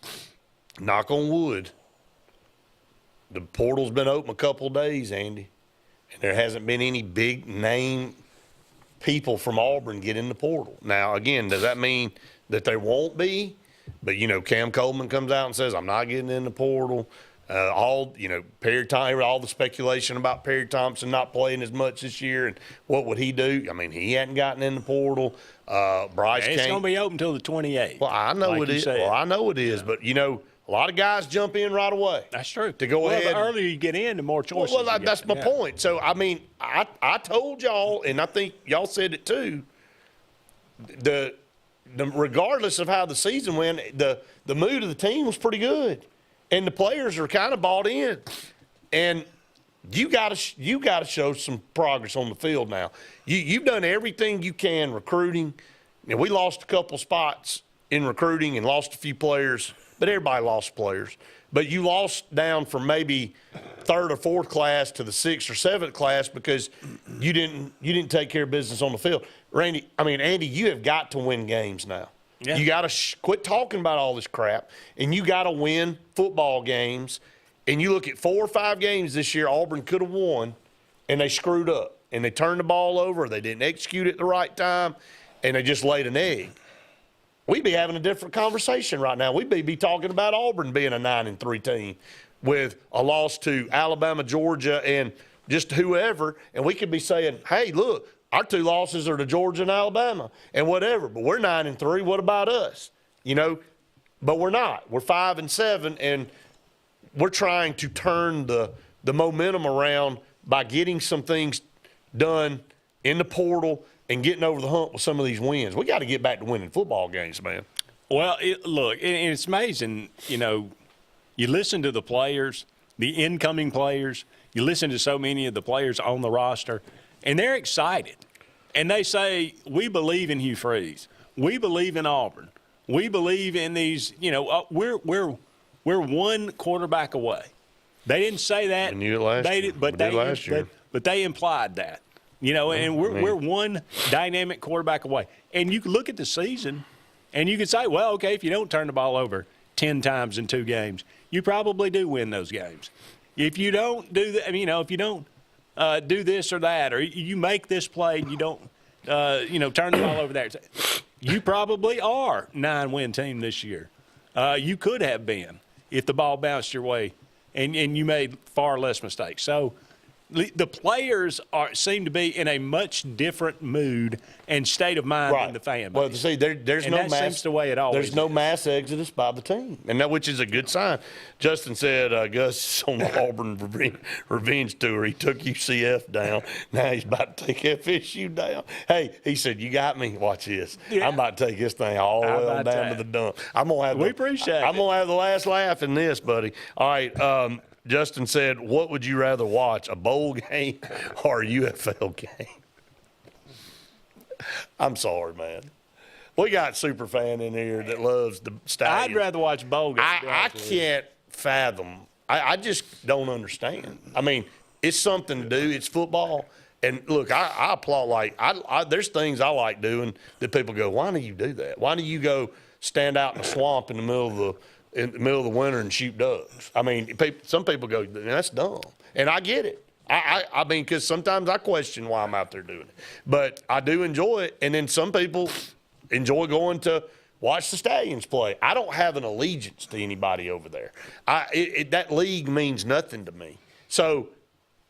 knock on wood, the portal's been open a couple of days, Andy, and there hasn't been any big name people from Auburn get in the portal. Now, again, does that mean that there won't be? But, Cam Coleman comes out and says, I'm not getting in the portal. Perry Thompson, all the speculation about Perry Thompson not playing as much this year, and what would he do? I mean, he hadn't gotten in the portal. Bryce It's going to be open until the 28th. Well, I know like it is. Well, I know it is, but a lot of guys jump in right away. That's true. To go ahead. The earlier you get in, the more choices. Well, that's my point. So, I mean, I told y'all, and I think y'all said it too. Regardless of how the season went, the mood of the team was pretty good. And the players are kind of bought in, and you got to show some progress on the field now. You've done everything you can recruiting. We lost a couple spots in recruiting and lost a few players, but everybody lost players. But you lost down from maybe 3rd or 4th class to the 6th or 7th class because you didn't take care of business on the field. Andy, you have got to win games now. Yeah. You got to quit talking about all this crap, and you got to win football games. And you look at 4 or 5 games this year Auburn could have won, and they screwed up. And they turned the ball over, they didn't execute at the right time, and they just laid an egg. We'd be having a different conversation right now. We'd be talking about Auburn being a 9-3 team with a loss to Alabama, Georgia, and just whoever, and we could be saying, hey, look, our 2 losses are to Georgia and Alabama and whatever, but we're 9-3. What about us? But we're not. We're 5 and 7, and we're trying to turn the momentum around by getting some things done in the portal and getting over the hump with some of these wins. We got to get back to winning football games, man. Well, it's amazing. You listen to the players, the incoming players. You listen to so many of the players on the roster. And they're excited. And they say, we believe in Hugh Freeze. We believe in Auburn. We believe in these, we're 1 quarterback away. They didn't say that. We knew it last year. But they implied that. And we're 1 dynamic quarterback away. And you can look at the season and you can say, well, okay, if you don't turn the ball over 10 times in 2 games, you probably do win those games. If you don't do that, if you don't do this or that, or you make this play and you don't, turn the ball over there. You probably are 9-win team this year. You could have been if the ball bounced your way and you made far less mistakes. So The players seem to be in a much different mood and state of mind than the fan base. Well, see, there's and no that mass. seems the way it always There's no is. mass exodus by the team, and which is a good sign. Justin said Gus is on the Auburn revenge tour. He took UCF down. Now he's about to take FSU down. Hey, he said, "You got me. Watch this. Yeah. I'm about to take this thing all the way on down to the dump. I'm gonna have. I'm gonna have the last laugh in this, buddy. All right." Justin said, "What would you rather watch, a bowl game or a UFL game?" I'm sorry, man. We got super fan in here that loves the Stallions. I'd rather watch bowl games. I can't fathom. I just don't understand. I mean, it's something to do. It's football. And look, I applaud. There's things I like doing that people go, "Why do you do that? Why do you go stand out in the swamp in the middle of the winter and shoot ducks?" I mean, some people go, "That's dumb," and I get it. I mean, because sometimes I question why I'm out there doing it, but I do enjoy it. And then some people enjoy going to watch the Stallions play. I don't have an allegiance to anybody over there. That league means nothing to me. So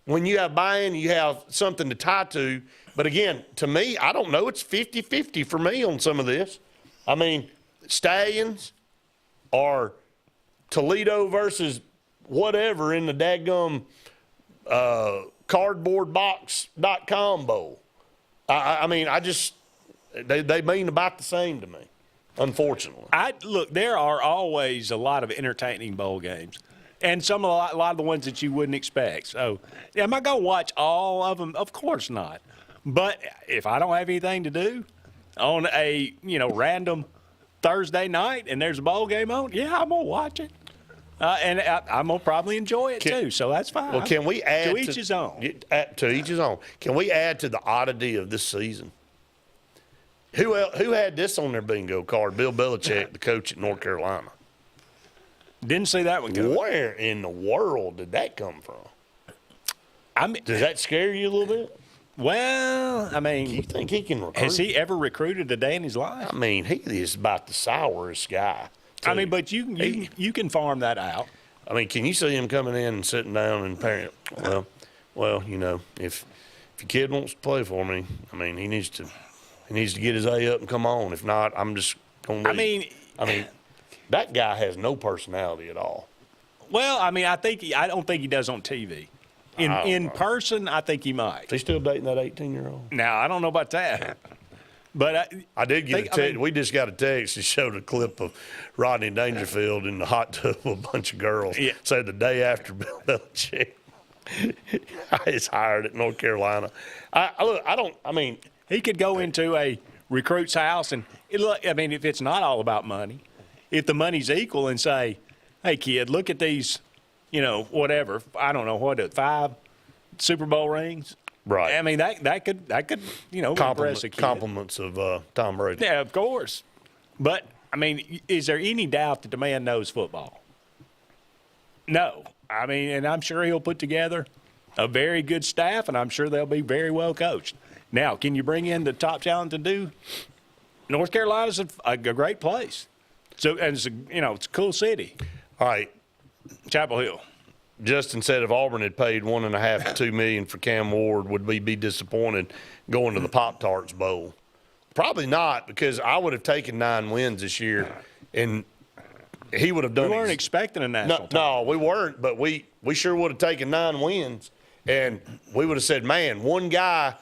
when you have buy-in, you have something to tie to. But again, to me, I don't know. It's 50-50 for me on some of this. I mean, Stallions or Toledo versus whatever in the daggum cardboardbox.com bowl. I mean, they mean about the same to me, unfortunately. Look, there are always a lot of entertaining bowl games, and a lot of the ones that you wouldn't expect. So, am I going to watch all of them? Of course not. But if I don't have anything to do on a random Thursday night and there's a bowl game on, yeah, I'm going to watch it. And I'm going to probably enjoy it too, so that's fine. Well, can we add to each his own? To each his own. Can we add to the oddity of this season? Who had this on their bingo card? Bill Belichick, the coach at North Carolina. Didn't see that one coming. Where in the world did that come from? Does that scare you a little bit? Well, I mean, you think he can recruit? Has he ever recruited a day in his life? I mean, he is about the sourest guy. I mean, but you can farm that out. I mean, can you see him coming in and sitting down and parent? Well, if your kid wants to play for me, I mean, he needs to get his A up and come on. If not, I'm just gonna leave. I mean, that guy has no personality at all. Well, I mean, I don't think he does on TV. In person, I think he might. Is he still dating that 18-year-old? Now, I don't know about that. But I did get a text. We just got a text that showed a clip of Rodney Dangerfield in the hot tub with a bunch of girls. Yeah. Said the day after Bill Belichick is hired at North Carolina. He could go into a recruit's house and if it's not all about money, if the money's equal, and say, "Hey, kid, look at these, whatever. I don't know 5 Super Bowl rings." Right. I mean, that could impress a kid. Compliments of Tom Brady. Yeah, of course. But, I mean, is there any doubt that the man knows football? No. I mean, and I'm sure he'll put together a very good staff, and I'm sure they'll be very well coached. Now, can you bring in the top talent to do? North Carolina's a great place. So, and it's a cool city. All right. Chapel Hill. Justin said if Auburn had paid $1.5 to $2 million for Cam Ward, would we be disappointed going to the Pop-Tarts Bowl? Probably not, because I would have taken 9 wins this year, and he would have done. We weren't expecting a national. No, we weren't, but we sure would have taken 9 wins, and we would have said, "Man, one guy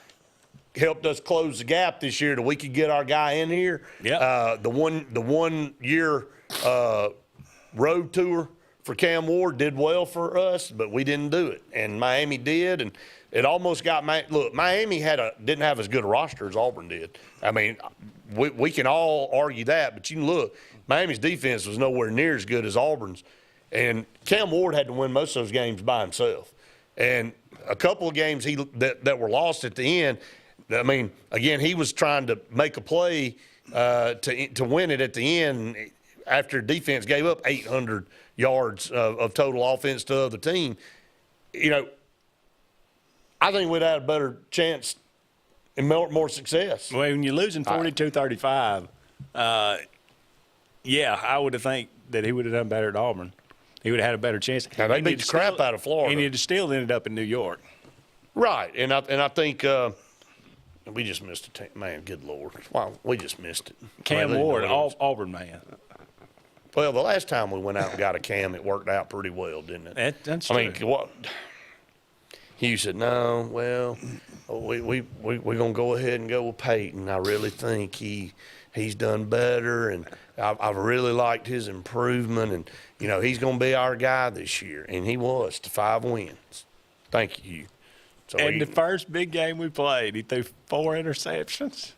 helped us close the gap this year that we could get our guy in here." Yeah. The 1 year road tour for Cam Ward did well for us, but we didn't do it, and Miami did, and it almost got Miami didn't have as good a roster as Auburn did. I mean, we can all argue that, but you can look, Miami's defense was nowhere near as good as Auburn's, and Cam Ward had to win most of those games by himself. And a couple of games that were lost at the end, I mean, again, he was trying to make a play to win it at the end after defense gave up 800 yards of total offense to the other team. I think we'd have a better chance and more success. Well, when you're losing 42-35, I would have think that he would have done better at Auburn. He would have had a better chance. Now, they beat the crap out of Florida. And he'd still ended up in New York. Right, and I think we just missed a man. Good Lord, wow, we just missed it. Cam Ward, Auburn man. Well, the last time we went out and got a Cam, it worked out pretty well, didn't it? That's I mean, true. what? Hugh said, no, well, we're going to go ahead and go with Peyton. I really think he's done better, and I've really liked his improvement, and, he's going to be our guy this year. And he was to 5 wins. Thank you, Hugh. So the first big game we played, he threw 4 interceptions.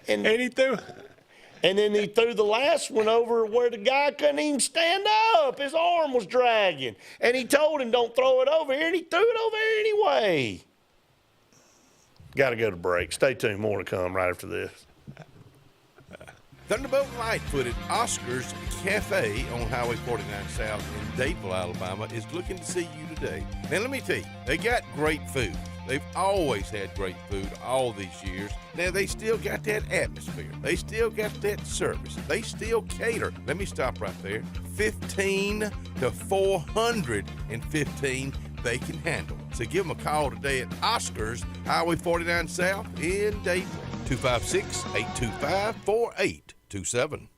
And he threw... And then he threw the last one over where the guy couldn't even stand up. His arm was dragging. And he told him, don't throw it over here, and he threw it over here anyway. Got to go to break. Stay tuned. More to come right after this. Thunderbolt Lightfoot at Oscar's Cafe on Highway 49 South in Dadeville, Alabama is looking to see you today. Now, let me tell you, they got great food. They've always had great food all these years. Now, they still got that atmosphere. They still got that service. They still cater. Let me stop right there. 15 to 415 they can handle. So give them a call today at Oscar's, Highway 49 South in Dadeville. 256-825-4827.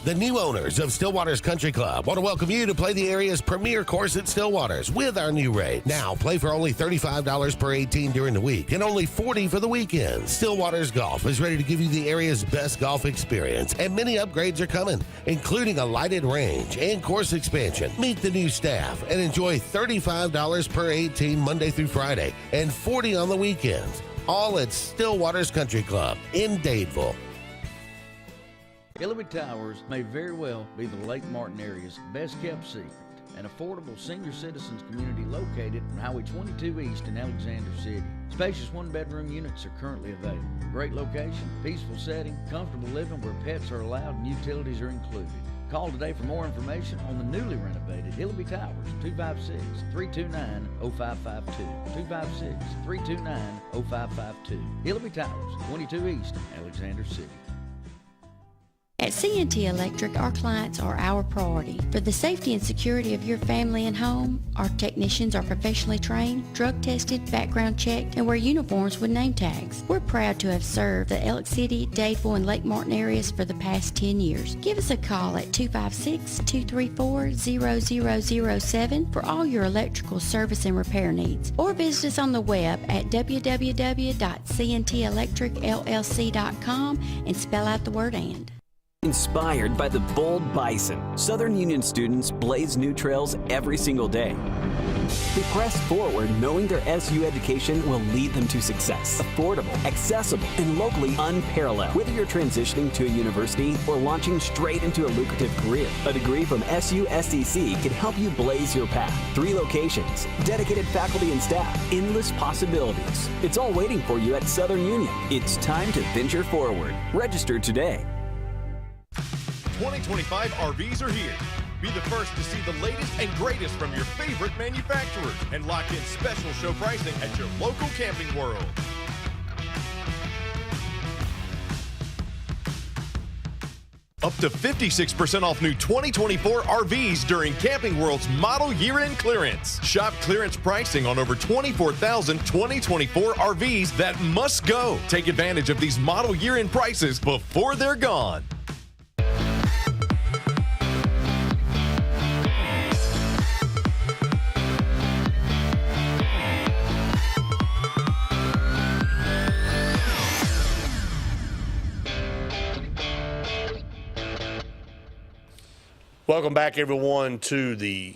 The new owners of Stillwater's Country Club want to welcome you to play the area's premier course at Stillwater's with our new rate. Now, play for only $35 per 18 during the week and only $40 for the weekends. Stillwater's Golf is ready to give you the area's best golf experience, and many upgrades are coming, including a lighted range and course expansion. Meet the new staff and enjoy $35 per 18 Monday through Friday and $40 on the weekends. All at Stillwater's Country Club in Dadeville. Hillary Towers may very well be the Lake Martin area's best kept secret. An affordable senior citizens community located on Highway 22 East in Alexander City. Spacious 1-bedroom units are currently available. Great location, peaceful setting, comfortable living where pets are allowed and utilities are included. Call today for more information on the newly renovated Hillary Towers, 256-329-0552. 256-329-0552. Hillary Towers, 22 East, Alexander City. At C&T Electric, our clients are our priority. For the safety and security of your family and home, our technicians are professionally trained, drug tested, background checked, and wear uniforms with name tags. We're proud to have served the Elk City, Dadeville, and Lake Martin areas for the past 10 years. Give us a call at 256-234-0007 for all your electrical service and repair needs, or visit us on the web at www.cntelectricllc.com and spell out the word "and." Inspired by the bold bison, Southern Union students blaze new trails every single day. They press forward knowing their SU education will lead them to success. Affordable, accessible, and locally unparalleled. Whether you're transitioning to a university or launching straight into a lucrative career, a degree from SU SDC can help you blaze your path. 3 locations, dedicated faculty and staff, endless possibilities. It's all waiting for you at Southern Union. It's time to venture forward. Register today. 2025 RVs are here. Be the first to see the latest and greatest from your favorite manufacturers and lock in special show pricing at your local Camping World. Up to 56% off new 2024 RVs during Camping World's Model Year-End Clearance. Shop clearance pricing on over 24,000 2024 RVs that must go. Take advantage of these Model Year-End prices before they're gone. Welcome back, everyone, to the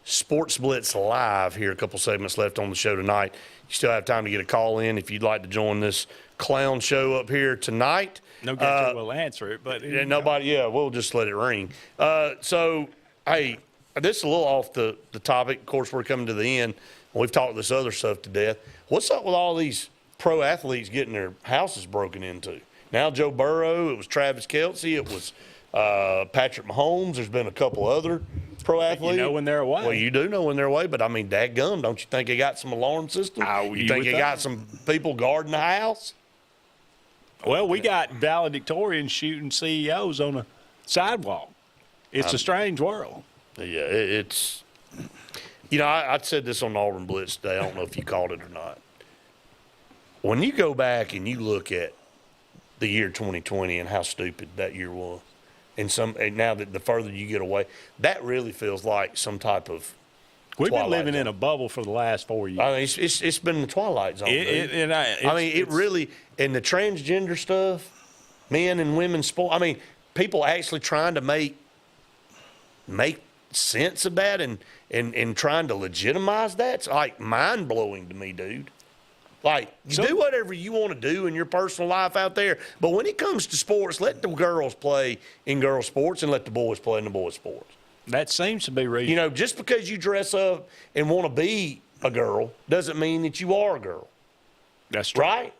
Sports Blitz Live here. A couple segments left on the show tonight. You still have time to get a call in if you'd like to join this clown show up here tonight. No guarantee we'll answer it, but we'll just let it ring. So, hey, this is a little off the topic. Of course, we're coming to the end. We've talked this other stuff to death. What's up with all these pro athletes getting their houses broken into? Now Joe Burrow, it was Travis Kelce, it was Patrick Mahomes. There's been a couple other pro athletes. You know when they're away. Well, you do know when they're away, but I mean, dadgum, don't you think they got some alarm system? You think they got some people guarding the house? Well, we got valedictorians shooting CEOs on a sidewalk. It's a strange world. Yeah, it's You know, I said this on the Auburn Blitz today. I don't know if you caught it or not. When you go back and you look at the year 2020 and how stupid that year was, and now that the further you get away, that really feels like some type of We've been living zone. in a bubble for the last 4 years. I mean, it's been the twilight zone. It really, and the transgender stuff, men and women sport. I mean, people actually trying to make sense of that and trying to legitimize that's like mind blowing to me, dude. Like, you do whatever you want to do in your personal life out there, but when it comes to sports, let the girls play in girls' sports and let the boys play in the boys' sports. That seems to be reasonable. You know, just because you dress up and want to be a girl doesn't mean that you are a girl. That's true. Right?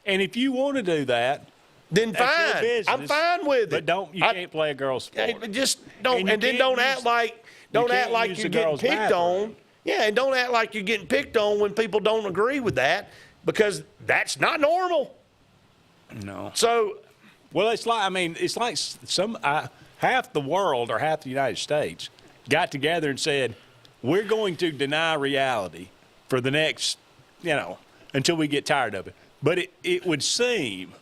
And if you want to do that, then that's your fine. business. I'm fine with it. But you can't play a girl's sport. Just don't, and then don't act like you're getting picked on. Yeah, and don't act like you're getting picked on when people don't agree with that, because that's not normal. No. So, well, it's like half the world or half the United States got together and said, we're going to deny reality for the next, until we get tired of it. But it would seem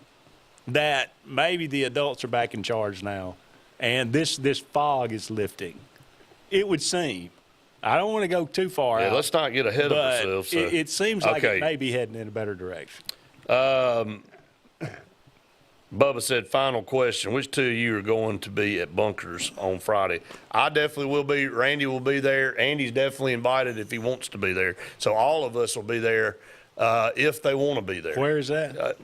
that maybe the adults are back in charge now, and this fog is lifting. It would seem. I don't want to go too far out. Let's not get ahead of ourselves. So. It seems like it may be heading in a better direction. Bubba said, final question. Which two of you are going to be at Bunkers on Friday? I definitely will be. Randy will be there. Andy's definitely invited if he wants to be there. So all of us will be there if they want to be there. Where is that?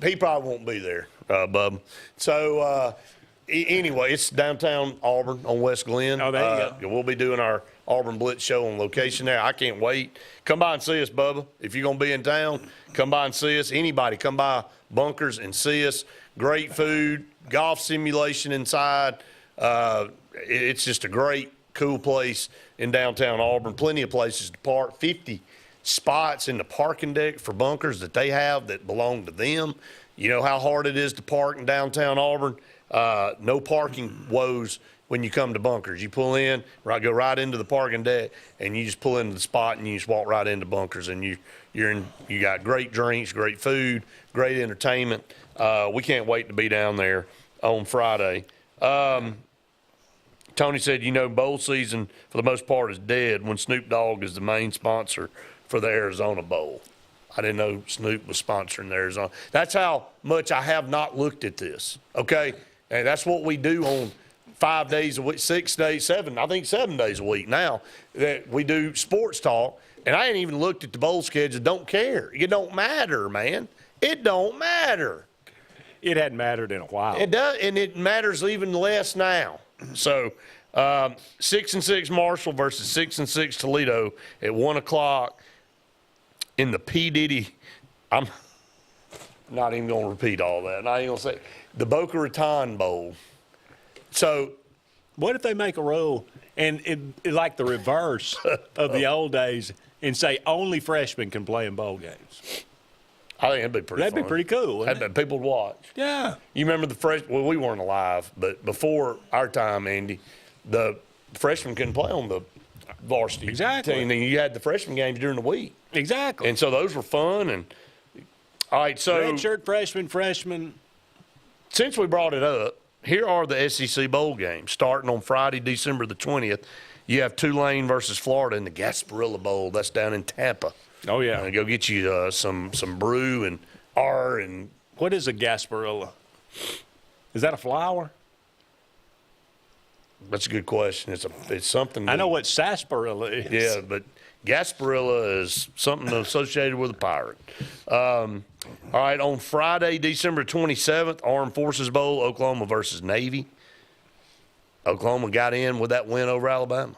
He probably won't be there, Bubba. So anyway, it's downtown Auburn on West Glen. Oh, there you go. We'll be doing our Auburn Blitz show on location there. I can't wait. Come by and see us, Bubba. If you're going to be in town, come by and see us. Anybody, come by Bunkers and see us. Great food, golf simulation inside. It's just a great, cool place in downtown Auburn. Plenty of places to park. 50 spots in the parking deck for Bunkers that they have that belong to them. You know how hard it is to park in downtown Auburn. No parking woes when you come to Bunkers. You pull in, go right into the parking deck, and you just pull into the spot, and you just walk right into Bunkers, and you got great drinks, great food, great entertainment. We can't wait to be down there on Friday. Tony said, bowl season for the most part is dead when Snoop Dogg is the main sponsor for the Arizona Bowl. I didn't know Snoop was sponsoring the Arizona. That's how much I have not looked at this, okay? And that's what we do on 5 days a week, 6 days, 7 days a week now that we do sports talk. And I ain't even looked at the bowl schedule. Don't care. It don't matter, man. It don't matter. It hadn't mattered in a while. It does, and it matters even less now. So 6-6 Marshall versus 6-6 Toledo at 1:00 in the P. Diddy. I'm not even going to repeat all that. Not even going to say the Boca Raton Bowl. So, what if they make a rule and it like the reverse of the old days and say only freshmen can play in bowl games? I think that'd be pretty. That'd be pretty cool. People would watch. Yeah. You remember well, we weren't alive, but before our time, Andy, the freshmen couldn't play on the varsity team. And you had the freshman games during the week. Exactly. And so those were fun. And all right, so redshirt freshman. Since we brought it up, here are the SEC bowl games starting on Friday, December the 20th. You have Tulane versus Florida in the Gasparilla Bowl. That's down in Tampa. Oh yeah. Go get you some brew and and. What is a Gasparilla? Is that a flower? That's a good question. It's something. I know what sarsaparilla is. Yeah, but Gasparilla is something associated with a pirate. All right, on Friday, December 27th, Armed Forces Bowl, Oklahoma versus Navy. Oklahoma got in with that win over Alabama.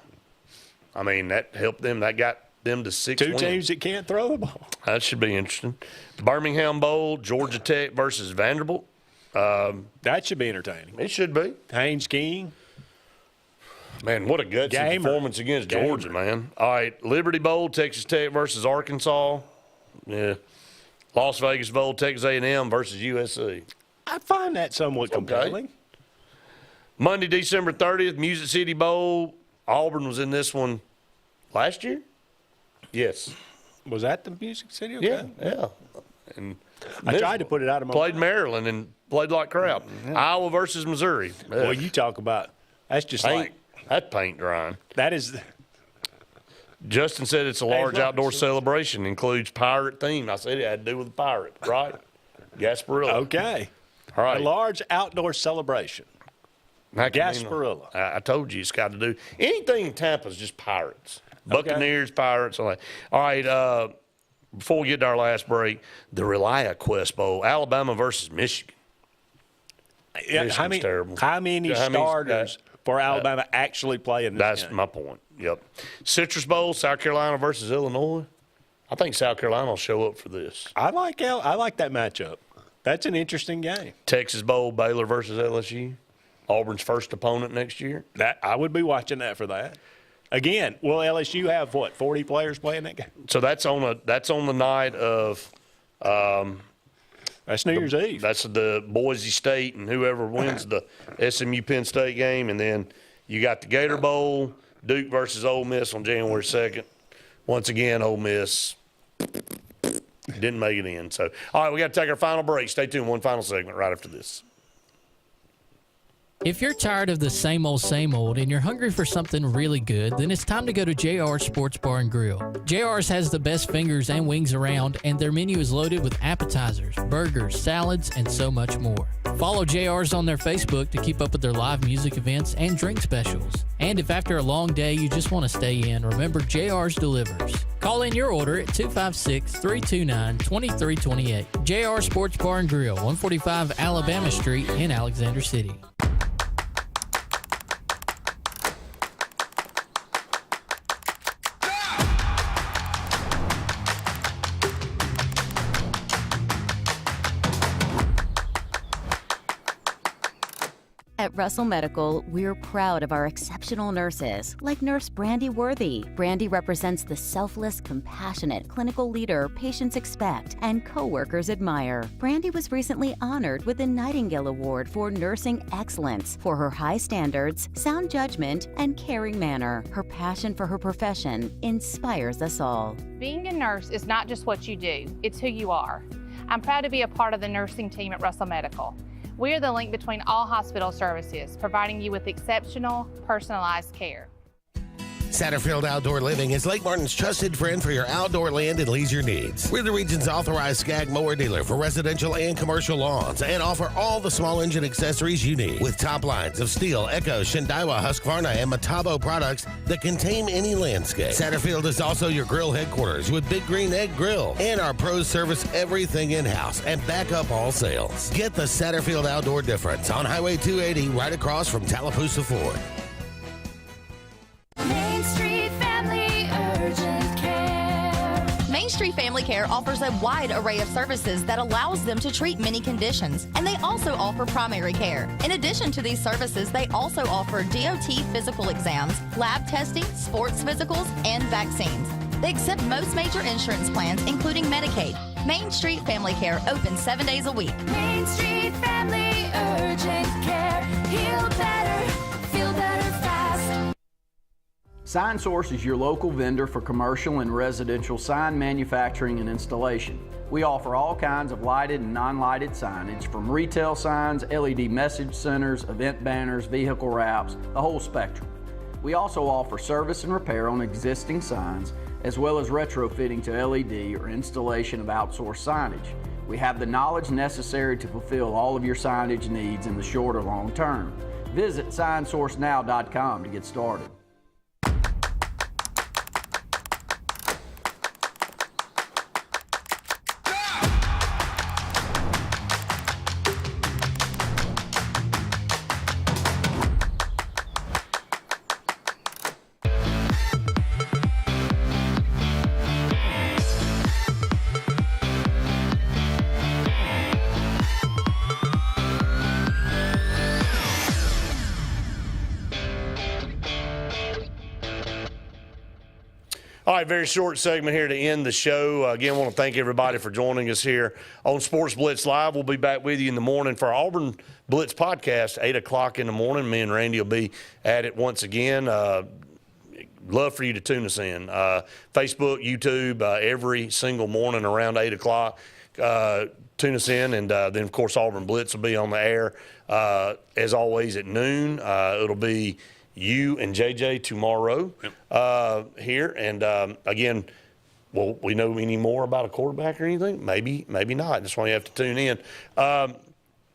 I mean, that helped them. That got them to 6 Two wins. teams that can't throw the ball. That should be interesting. Birmingham Bowl, Georgia Tech versus Vanderbilt. That should be entertaining. It should be. Haynes King. Man, what a gutsy performance against Georgia, man. All right, Liberty Bowl, Texas Tech versus Arkansas. Yeah. Las Vegas Bowl, Texas A&M versus USC. I find that somewhat compelling. Monday, December 30th, Music City Bowl. Auburn was in this one Last year? Yes. Was that the Music City? Okay. Yeah. And I tried to put it out of my played mind. Maryland and played like crap. Iowa versus Missouri. Well, you talk about that's just paint, that's paint drying. That is. Justin said it's a large outdoor celebration, includes pirate theme. I said it had to do with the pirate, right? Gasparilla. Okay. All right. A large outdoor celebration. Gasparilla. I told you it's got to do anything in Tampa is just pirates. Buccaneers, pirates. All right. Before we get to our last break, the ReliaQuest Bowl, Alabama versus Michigan. Yeah, how many starters for Alabama actually play in this That's game? my point. Yep. Citrus Bowl, South Carolina versus Illinois. I think South Carolina will show up for this. I like that matchup. That's an interesting game. Texas Bowl, Baylor versus LSU. Auburn's first opponent next year. That I would be watching that for that. Again, will LSU have 40 players playing that game? So that's on the night of that's New Year's Eve. That's the Boise State and whoever wins the SMU Penn State game, and then you got the Gator Bowl, Duke versus Ole Miss on January 2nd. Once again, Ole Miss didn't make it in. So, all right, we got to take our final break. Stay tuned. One final segment right after this. If you're tired of the same old, and you're hungry for something really good, then it's time to go to JR's Sports Bar and Grill. JR's has the best fingers and wings around, and their menu is loaded with appetizers, burgers, salads, and so much more. Follow JR's on their Facebook to keep up with their live music events and drink specials. And if after a long day you just want to stay in, remember JR's delivers. Call in your order at 256-329-2328. JR Sports Bar and Grill, 145 Alabama Street in Alexander City. At Russell Medical, we're proud of our exceptional nurses, like Nurse Brandy Worthy. Brandy represents the selfless, compassionate clinical leader patients expect and coworkers admire. Brandy was recently honored with the Nightingale Award for Nursing Excellence for her high standards, sound judgment, and caring manner. Her passion for her profession inspires us all. Being a nurse is not just what you do, it's who you are. I'm proud to be a part of the nursing team at Russell Medical. We are the link between all hospital services, providing you with exceptional, personalized care. Satterfield Outdoor Living is Lake Martin's trusted friend for your outdoor land and leisure needs. We're the region's authorized Skag mower dealer for residential and commercial lawns and offer all the small engine accessories you need with top lines of Steel, Echo, Shindaiwa, Husqvarna, and Metabo products that can tame any landscape. Satterfield is also your grill headquarters with Big Green Egg Grill, and our pros service everything in-house and back up all sales. Get the Satterfield Outdoor difference on Highway 280 right across from Tallapoosa Ford. Main Street Family Urgent Care. Main Street Family Care offers a wide array of services that allows them to treat many conditions, and they also offer primary care. In addition to these services, they also offer DOT physical exams, lab testing, sports physicals, and vaccines. They accept most major insurance plans, including Medicaid. Main Street Family Care open 7 days a week. Main Street Family Urgent Care. Heal better, feel better fast. SignSource is your local vendor for commercial and residential sign manufacturing and installation. We offer all kinds of lighted and non-lighted signage, from retail signs, LED message centers, event banners, vehicle wraps, the whole spectrum. We also offer service and repair on existing signs, as well as retrofitting to LED or installation of outsourced signage. We have the knowledge necessary to fulfill all of your signage needs in the short or long term. Visit signsourcenow.com to get started. All right, very short segment here to end the show. Again, I want to thank everybody for joining us here on Sports Blitz Live. We'll be back with you in the morning for our Auburn Blitz podcast, 8 o'clock in the morning. Me and Randy will be at it once again. love for you to tune us in. Facebook, YouTube, every single morning around 8 o'clock. Tune us in, and then, of course, Auburn Blitz will be on the air, as always, at noon. It'll be you and JJ tomorrow here. And, again, will we know any more about a quarterback or anything? Maybe not. That's why you have to tune in.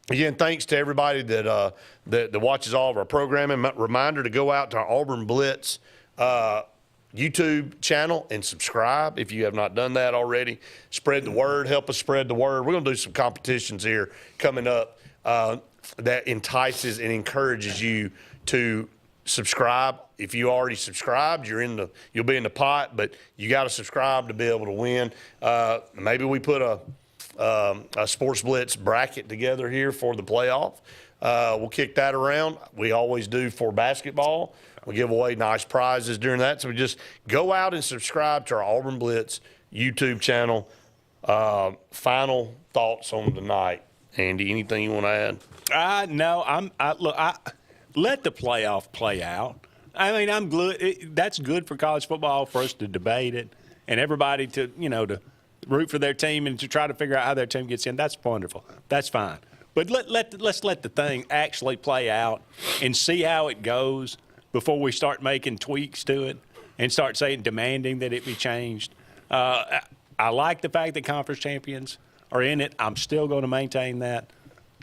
Again, thanks to everybody that watches all of our programming. Reminder to go out to our Auburn Blitz YouTube channel and subscribe if you have not done that already. Spread the word. Help us spread the word. We're going to do some competitions here coming up that entices and encourages you to subscribe. If you already subscribed, you'll be in the pot, but you got to subscribe to be able to win. Maybe we put a Sports Blitz bracket together here for the playoff. We'll kick that around. We always do for basketball. We give away nice prizes during that. So we just go out and subscribe to our Auburn Blitz YouTube channel. Final thoughts on tonight, Andy? Anything you want to add? No. Let the playoff play out. I mean, I'm good. That's good for college football for us to debate it and everybody to root for their team and to try to figure out how their team gets in. That's wonderful. That's fine. But let's let the thing actually play out and see how it goes before we start making tweaks to it and start demanding that it be changed. I like the fact that conference champions are in it. I'm still going to maintain that.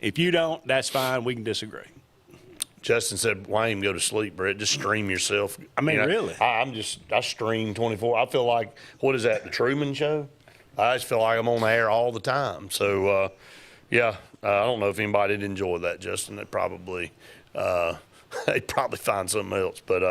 If you don't, that's fine. We can disagree. Justin said, why even go to sleep, Brett? Just stream yourself. I mean, really? I stream 24. I feel like, what is that, the Truman Show? I just feel like I'm on the air all the time. So, I don't know if anybody did enjoy that, Justin. They'd probably find something else. But,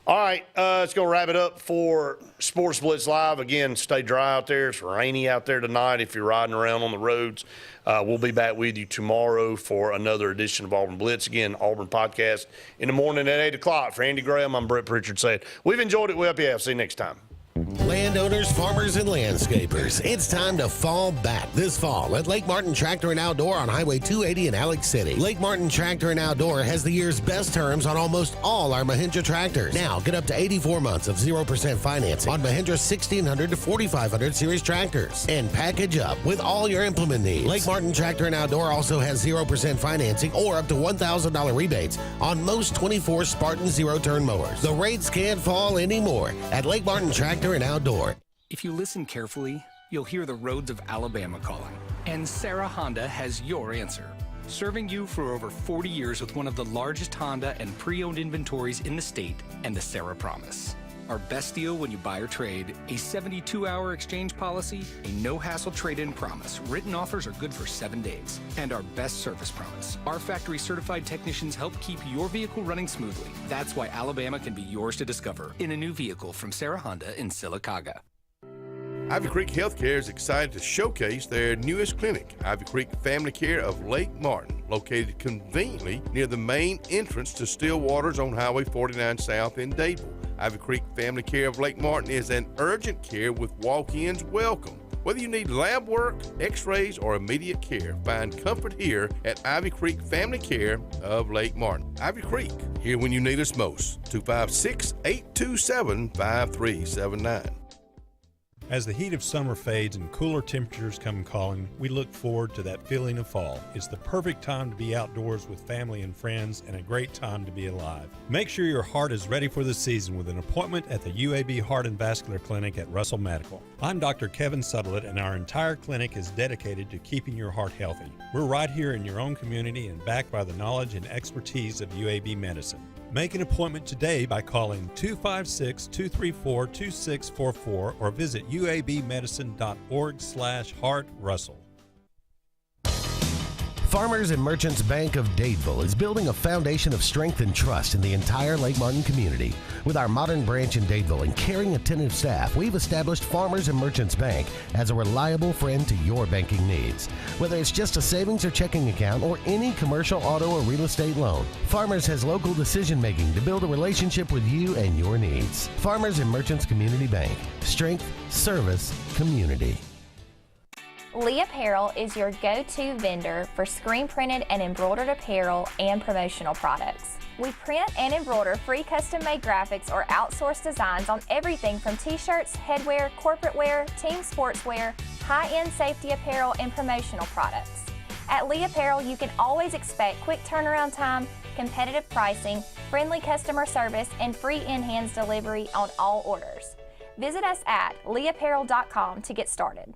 all right, let's go wrap it up for Sports Blitz Live. Again, stay dry out there. It's rainy out there tonight if you're riding around on the roads. We'll be back with you tomorrow for another edition of Auburn Blitz. Again, Auburn Podcast in the morning at 8 o'clock. For Andy Graham, I'm Brett Pritchard saying we've enjoyed it. We hope you have. See you next time. Landowners, farmers, and landscapers, it's time to fall back this fall at Lake Martin Tractor and Outdoor on Highway 280 in Alex City. Lake Martin Tractor and Outdoor has the year's best terms on almost all our Mahindra tractors. Now, get up to 84 months of 0% financing on Mahindra 1600 to 4500 series tractors. And package up with all your implement needs. Lake Martin Tractor and Outdoor also has 0% financing or up to $1,000 rebates on most 24 Spartan zero-turn mowers. The rates can't fall anymore at Lake Martin Tractor and Outdoor. If you listen carefully, you'll hear the roads of Alabama calling. And Sarah Honda has your answer. Serving you for over 40 years with one of the largest Honda and pre-owned inventories in the state and the Sarah Promise. Our best deal when you buy or trade, a 72-hour exchange policy, a no-hassle trade-in promise. Written offers are good for 7 days. And our best service promise. Our factory-certified technicians help keep your vehicle running smoothly. That's why Alabama can be yours to discover in a new vehicle from Sarah Honda in Sylacauga. Ivy Creek Healthcare is excited to showcase their newest clinic, Ivy Creek Family Care of Lake Martin, located conveniently near the main entrance to Stillwater's on Highway 49 South in Dadeville. Ivy Creek Family Care of Lake Martin is an urgent care with walk-ins welcome. Whether you need lab work, x-rays, or immediate care, find comfort here at Ivy Creek Family Care of Lake Martin. Ivy Creek, here when you need us most. 256-827-5379. As the heat of summer fades and cooler temperatures come calling, we look forward to that feeling of fall. It's the perfect time to be outdoors with family and friends and a great time to be alive. Make sure your heart is ready for the season with an appointment at the UAB Heart and Vascular Clinic at Russell Medical. I'm Dr. Kevin Sutherland, and our entire clinic is dedicated to keeping your heart healthy. We're right here in your own community and backed by the knowledge and expertise of UAB Medicine. Make an appointment today by calling 256-234-2644 or visit uabmedicine.org/heartrussell. Farmers and Merchants Bank of Dadeville is building a foundation of strength and trust in the entire Lake Martin community. With our modern branch in Dadeville and caring, attentive staff, we've established Farmers and Merchants Bank as a reliable friend to your banking needs. Whether it's just a savings or checking account or any commercial, auto, or real estate loan, Farmers has local decision-making to build a relationship with you and your needs. Farmers and Merchants Community Bank. Strength, service, community. Lee Apparel is your go-to vendor for screen printed and embroidered apparel and promotional products. We print and embroider free custom-made graphics or outsourced designs on everything from t-shirts, headwear, corporate wear, team sportswear, high-end safety apparel, and promotional products. At Lee Apparel, you can always expect quick turnaround time, competitive pricing, friendly customer service, and free in-hands delivery on all orders. Visit us at leeapparel.com to get started.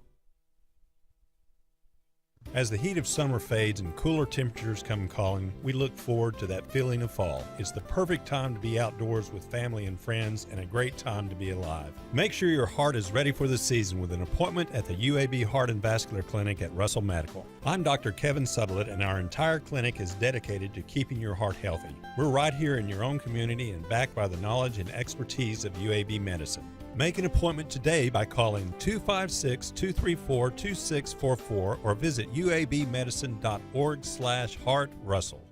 As the heat of summer fades and cooler temperatures come calling, we look forward to that feeling of fall. It's the perfect time to be outdoors with family and friends and a great time to be alive. Make sure your heart is ready for the season with an appointment at the UAB Heart and Vascular Clinic at Russell Medical. I'm Dr. Kevin Sutherland, and our entire clinic is dedicated to keeping your heart healthy. We're right here in your own community and backed by the knowledge and expertise of UAB Medicine. Make an appointment today by calling 256-234-2644 or visit uabmedicine.org/heartrussell.